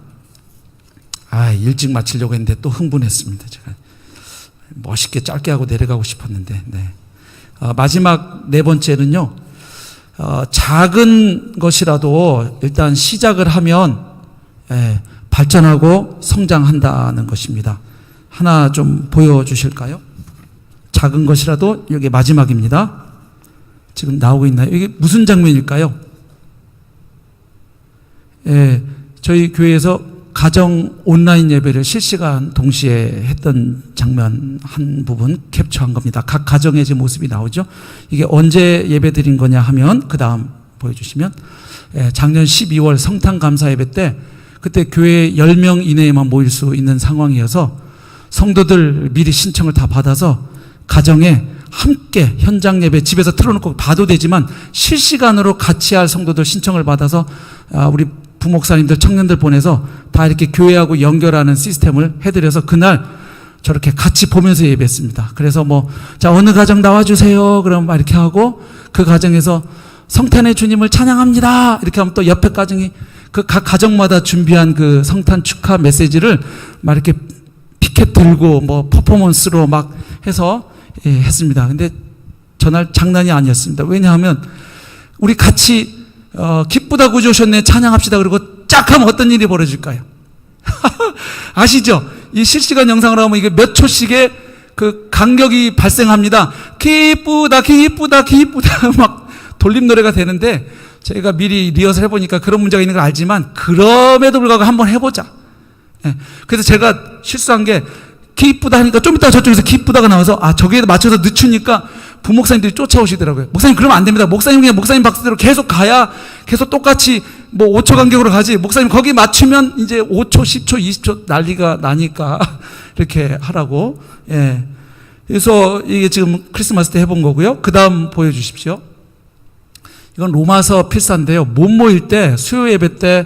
일찍 마치려고 했는데 또 흥분했습니다. 제가 멋있게 짧게 하고 내려가고 싶었는데. 마지막 네 번째는요, 작은 것이라도 일단 시작을 하면 발전하고 성장한다는 것입니다. 하나 좀 보여주실까요? 작은 것이라도, 여기 마지막입니다. 지금 나오고 있나요? 이게 무슨 장면일까요? 저희 교회에서 가정 온라인 예배를 실시간 동시에 했던 장면 한 부분 캡처한 겁니다. 각 가정의 제 모습이 나오죠. 이게 언제 예배 드린 거냐 하면, 그 다음 보여주시면, 작년 12월 성탄 감사 예배 때 그때 교회 10명 이내에만 모일 수 있는 상황이어서 성도들 미리 신청을 다 받아서 가정에 함께 현장 예배 집에서 틀어놓고 봐도 되지만 실시간으로 같이 할 성도들 신청을 받아서 우리 부목사님들 청년들 보내서 다 이렇게 교회하고 연결하는 시스템을 해드려서 그날 저렇게 같이 보면서 예배했습니다. 그래서 자, 어느 가정 나와주세요. 그러면 막 이렇게 하고 그 가정에서 성탄의 주님을 찬양합니다. 이렇게 하면 또 옆에 가정이 그 각 가정마다 준비한 그 성탄 축하 메시지를 막 이렇게 피켓 들고 퍼포먼스로 막 해서 했습니다. 근데 전날 장난이 아니었습니다. 왜냐하면 우리 같이 기쁘다 구주 오셨네 찬양합시다 그러고 쫙 하면 어떤 일이 벌어질까요? 아시죠? 이 실시간 영상을 하면 이게 몇 초씩의 그 간격이 발생합니다. 기쁘다 기쁘다 기쁘다 막 돌림 노래가 되는데 제가 미리 리허설 해보니까 그런 문제가 있는 걸 알지만 그럼에도 불구하고 한번 해보자. 그래서 제가 실수한 게 기쁘다 하니까 좀 이따가 저쪽에서 기쁘다가 나와서 저기에 맞춰서 늦추니까 부목사님들이 쫓아오시더라고요. 목사님 그러면 안 됩니다. 목사님 그냥 목사님 박스대로 계속 가야 계속 똑같이 5초 간격으로 가지. 목사님 거기 맞추면 이제 5초, 10초, 20초 난리가 나니까 이렇게 하라고. 그래서 이게 지금 크리스마스 때 해본 거고요. 그 다음 보여주십시오. 이건 로마서 필사인데요. 못 모일 때 수요 예배 때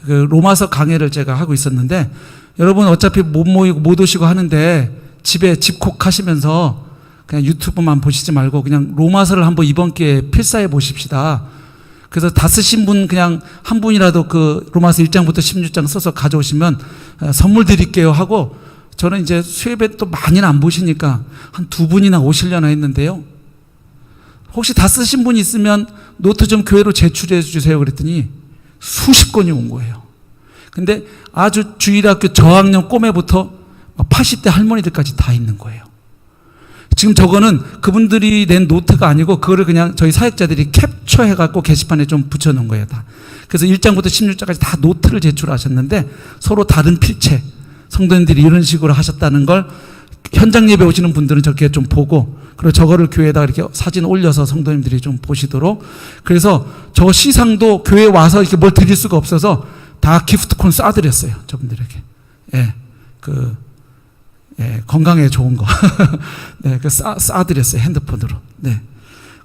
그 로마서 강해를 제가 하고 있었는데 여러분 어차피 못 모이고 못 오시고 하는데 집에 집콕하시면서 그냥 유튜브만 보시지 말고 그냥 로마서를 한번 이번 기회에 필사해 보십시다. 그래서 다 쓰신 분 그냥 한 분이라도 그 로마서 1장부터 16장 써서 가져오시면 선물 드릴게요 하고 저는 이제 수요예배 또 많이는 안 보시니까 한 2분이나 오시려나 했는데요. 혹시 다 쓰신 분 있으면 노트 좀 교회로 제출해 주세요 그랬더니 수십 건이 온 거예요. 근데 아주 주일학교 저학년 꼬매부터 80대 할머니들까지 다 있는 거예요. 지금 저거는 그분들이 낸 노트가 아니고 그거를 그냥 저희 사역자들이 캡처해갖고 게시판에 좀 붙여놓은 거예요. 다. 그래서 1장부터 16장까지 다 노트를 제출하셨는데 서로 다른 필체 성도님들이 이런 식으로 하셨다는 걸 현장 예배 오시는 분들은 저렇게 좀 보고 그리고 저거를 교회에다 이렇게 사진 올려서 성도님들이 좀 보시도록 그래서 저 시상도 교회에 와서 이렇게 뭘 드릴 수가 없어서 다 기프트콘 쏴드렸어요. 저분들에게. 건강에 좋은 거. 네, 쏴드렸어요. 핸드폰으로. 네.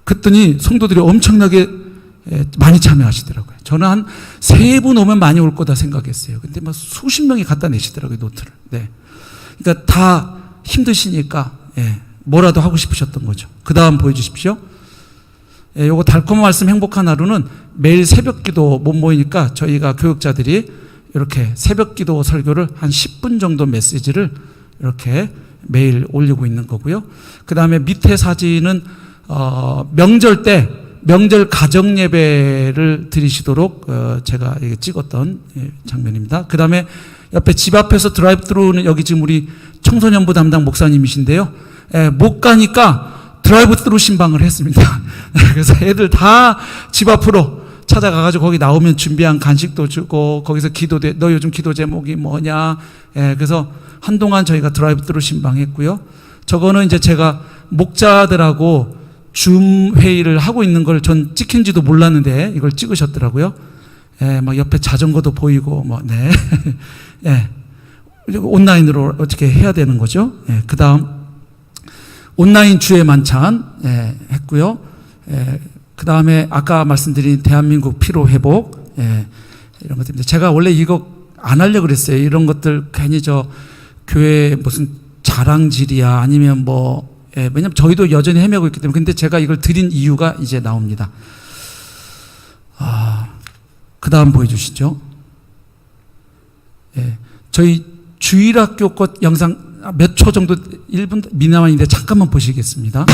그랬더니 성도들이 엄청나게 많이 참여하시더라고요. 저는 한 3분 오면 많이 올 거다 생각했어요. 근데 막 수십 명이 갖다 내시더라고요, 노트를. 네. 그러니까 다 힘드시니까, 뭐라도 하고 싶으셨던 거죠. 그 다음 보여주십시오. 요거 달콤한 말씀 행복한 하루는 매일 새벽 기도 못 모이니까 저희가 교육자들이 이렇게 새벽 기도 설교를 한 10분 정도 메시지를 이렇게 매일 올리고 있는 거고요. 그 다음에 밑에 사진은, 명절 때, 명절 가정 예배를 드리시도록, 제가 찍었던 장면입니다. 그 다음에 옆에 집 앞에서 드라이브 트루는 여기 지금 우리 청소년부 담당 목사님이신데요. 못 가니까 드라이브 트루 신방을 했습니다. 그래서 애들 다 집 앞으로 찾아가가지고 거기 나오면 준비한 간식도 주고 거기서 기도돼 너 요즘 기도 제목이 뭐냐. 그래서 한동안 저희가 드라이브 트루 신방했고요. 저거는 이제 제가 목자들하고 줌 회의를 하고 있는 걸 전 찍힌지도 몰랐는데 이걸 찍으셨더라고요. 막 옆에 자전거도 보이고 네. 온라인으로 어떻게 해야 되는 거죠. 그 다음 온라인 주의 만찬 했고요. 그 다음에 아까 말씀드린 대한민국 피로 회복 이런 것들인데 제가 원래 이거 안 하려고 그랬어요. 이런 것들 괜히 저 교회 무슨 자랑질이야 아니면 왜냐면 저희도 여전히 헤매고 있기 때문에 근데 제가 이걸 드린 이유가 이제 나옵니다. 그 다음 보여주시죠. 저희 주일학교 것 영상 몇 초 정도 1분 미나만인데 잠깐만 보시겠습니다.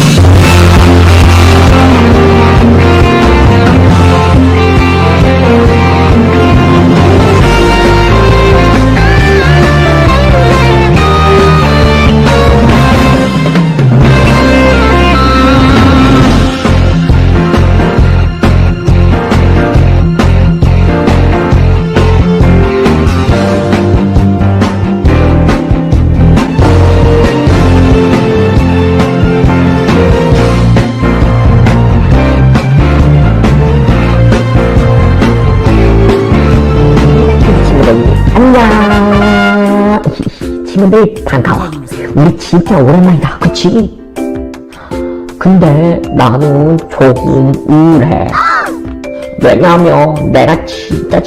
친구들 반가워. 우리 진짜 오랜만이다, 그치? 근데 나는 조금 우울해. 왜냐면 내가 진짜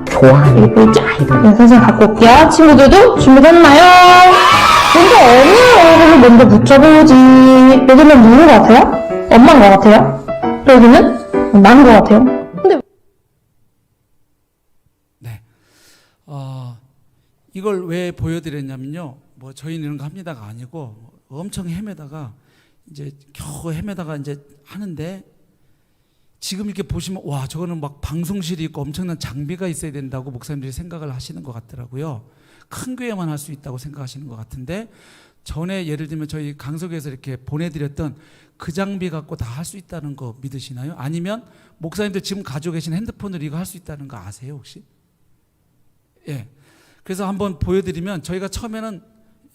좋아하는 여자아이들. 네, 사진 갖고 올게요. 친구들도 준비됐나요? 먼저 어느 얼굴을 먼저 붙여보지. 여기는 누군 것 같아요? 엄마인 것 같아요? 여기는 나인 것 같아요? 근데 네. 이걸 왜 보여드렸냐면요. 뭐 저희는 이런 거 합니다가 아니고 엄청 헤매다가 이제 겨우 헤매다가 이제 하는데 지금 이렇게 보시면 와 저거는 막 방송실이 있고 엄청난 장비가 있어야 된다고 목사님들이 생각을 하시는 것 같더라고요. 큰 교회만 할 수 있다고 생각하시는 것 같은데 전에 예를 들면 저희 강석에서 이렇게 보내드렸던 그 장비 갖고 다 할 수 있다는 거 믿으시나요? 아니면 목사님들 지금 가지고 계신 핸드폰으로 이거 할 수 있다는 거 아세요 혹시? 예. 그래서 한번 보여드리면 저희가 처음에는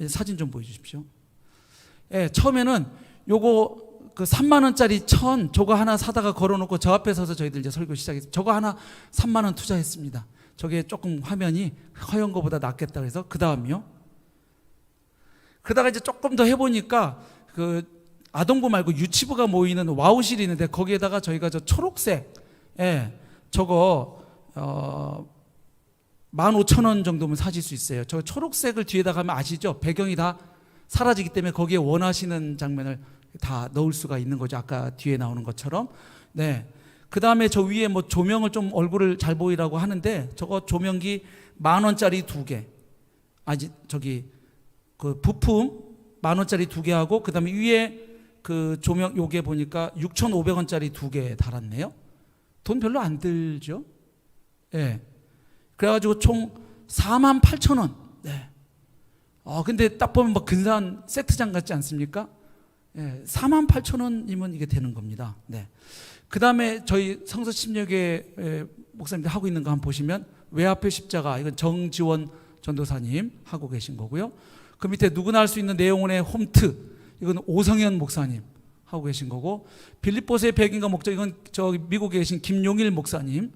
사진 좀 보여주십시오. 예, 처음에는 요거 그 3만 원짜리 천 저거 하나 사다가 걸어놓고 저 앞에 서서 저희들 이제 설교 시작했어요. 저거 하나 3만 원 투자했습니다. 저게 조금 화면이 허연 거보다 낫겠다 그래서 그 다음이요. 그러다가 이제 조금 더 해보니까 그 아동부 말고 유치부가 모이는 와우실이 있는데 거기에다가 저희가 저 초록색 저거 15,000원 정도면 사실 수 있어요. 저 초록색을 뒤에다가 하면 아시죠? 배경이 다 사라지기 때문에 거기에 원하시는 장면을 다 넣을 수가 있는 거죠. 아까 뒤에 나오는 것처럼. 네. 그 다음에 저 위에 뭐 조명을 좀 얼굴을 잘 보이라고 하는데 저거 조명기 10,000원짜리 2개. 저기 그 부품 10,000원짜리 2개 하고 그 다음에 위에 그 조명 요게 보니까 6,500원짜리 2개 달았네요. 돈 별로 안 들죠? 예. 네. 그래가지고 총 48,000원. 네. 근데 딱 보면 뭐 근사한 세트장 같지 않습니까? 예, 48,000원이면 이게 되는 겁니다. 네. 그 다음에 저희 성서 침략회 목사님들 하고 있는 거 한번 보시면 외화표 십자가 이건 정지원 전도사님 하고 계신 거고요. 그 밑에 누구나 할 수 있는 내용원의 홈트 이건 오성현 목사님 하고 계신 거고 빌립보서의 백인과 목적 이건 저기 미국에 계신 김용일 목사님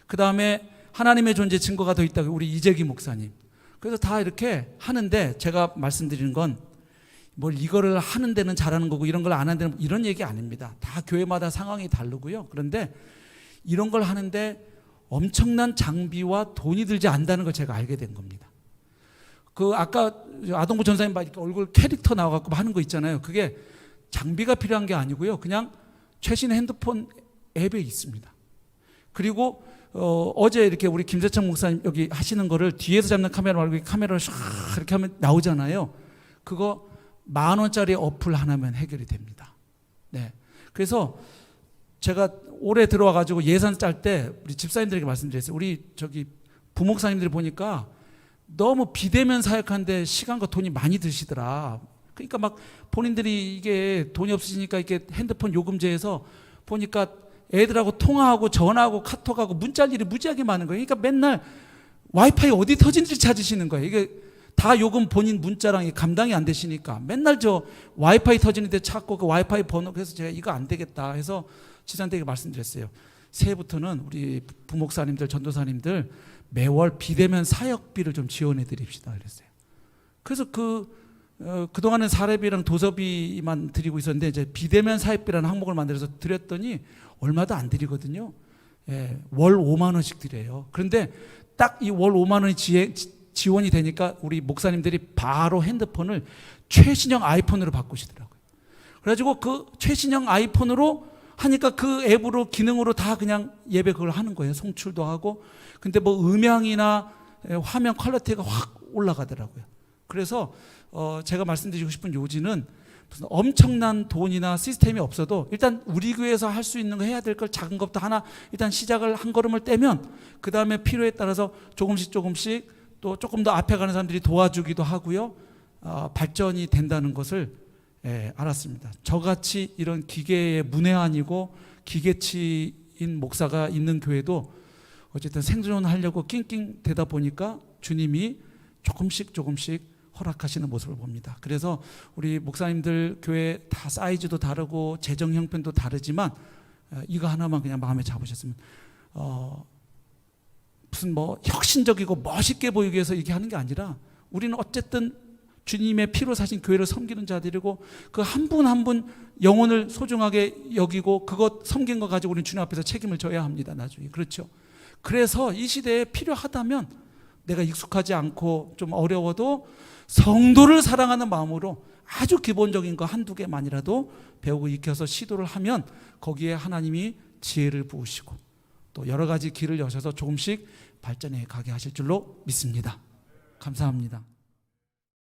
그 다음에 하나님의 존재 증거가 더 있다고 우리 이재기 목사님 그래서 다 이렇게 하는데 제가 말씀드리는 건 뭘 이거를 하는 데는 잘하는 거고 이런 걸 안 하는 데는 이런 얘기 아닙니다. 다 교회마다 상황이 다르고요. 그런데 이런 걸 하는데 엄청난 장비와 돈이 들지 않는다는 걸 제가 알게 된 겁니다. 그 아까 아동부 전사님 봐 얼굴 캐릭터 나와갖고 하는 거 있잖아요. 그게 장비가 필요한 게 아니고요. 그냥 최신 핸드폰 앱에 있습니다. 그리고 어제 이렇게 우리 김세창 목사님 여기 하시는 거를 뒤에서 잡는 카메라 말고 카메라를 샥 이렇게 하면 나오잖아요. 그거 10,000원짜리 어플 하나면 해결이 됩니다. 네. 그래서 제가 올해 들어와 가지고 예산 짤 때 우리 집사님들에게 말씀드렸어요. 우리 저기 부목사님들이 보니까 너무 비대면 사역하는데 시간과 돈이 많이 드시더라. 그러니까 막 본인들이 이게 돈이 없으시니까 이렇게 핸드폰 요금제에서 보니까 애들하고 통화하고 전화하고 카톡하고 문자 일이 무지하게 많은 거예요. 그러니까 맨날 와이파이 어디 터진지 찾으시는 거예요. 이게 다 요금 본인 문자랑 감당이 안 되시니까 맨날 저 와이파이 터지는데 찾고 그 와이파이 번호 그래서 제가 이거 안 되겠다 해서 지사님들에게 말씀드렸어요. 새해부터는 우리 부목사님들 전도사님들 매월 비대면 사역비를 좀 지원해 드립시다 그랬어요. 그래서 그동안은 사례비랑 도서비만 드리고 있었는데 이제 비대면 사역비라는 항목을 만들어서 드렸더니 얼마도 안 드리거든요. 예, 월 5만 원씩 드려요. 그런데 딱 이 월 5만 원이 지원이 되니까 우리 목사님들이 바로 핸드폰을 최신형 아이폰으로 바꾸시더라고요. 그래가지고 그 최신형 아이폰으로 하니까 그 앱으로 기능으로 다 그냥 예배 그걸 하는 거예요. 송출도 하고. 근데 뭐 음향이나 화면 퀄리티가 확 올라가더라고요. 그래서 제가 말씀드리고 싶은 요지는 무슨 엄청난 돈이나 시스템이 없어도 일단 우리 교회에서 할 수 있는 거 해야 될 걸 작은 것부터 하나 일단 시작을 한 걸음을 떼면 그 다음에 필요에 따라서 조금씩 또 조금 더 앞에 가는 사람들이 도와주기도 하고요. 발전이 된다는 것을 알았습니다. 저같이 이런 기계의 문외한이고 기계치인 목사가 있는 교회도 어쨌든 생존하려고 낑낑 대다 보니까 주님이 조금씩 허락하시는 모습을 봅니다. 그래서 우리 목사님들 교회 다 사이즈도 다르고 재정 형편도 다르지만 이거 하나만 그냥 마음에 잡으셨으면 무슨 뭐 혁신적이고 멋있게 보이기 위해서 이렇게 하는 게 아니라 우리는 어쨌든 주님의 피로 사신 교회를 섬기는 자들이고 그 한 분 한 분 영혼을 소중하게 여기고 그것 섬긴 거 가지고 우리는 주님 앞에서 책임을 져야 합니다. 나중에. 그렇죠. 그래서 이 시대에 필요하다면 내가 익숙하지 않고 좀 어려워도 성도를 사랑하는 마음으로 아주 기본적인 거 한두 개만이라도 배우고 익혀서 시도를 하면 거기에 하나님이 지혜를 부으시고 또 여러 가지 길을 여셔서 조금씩 발전해 가게 하실 줄로 믿습니다. 감사합니다.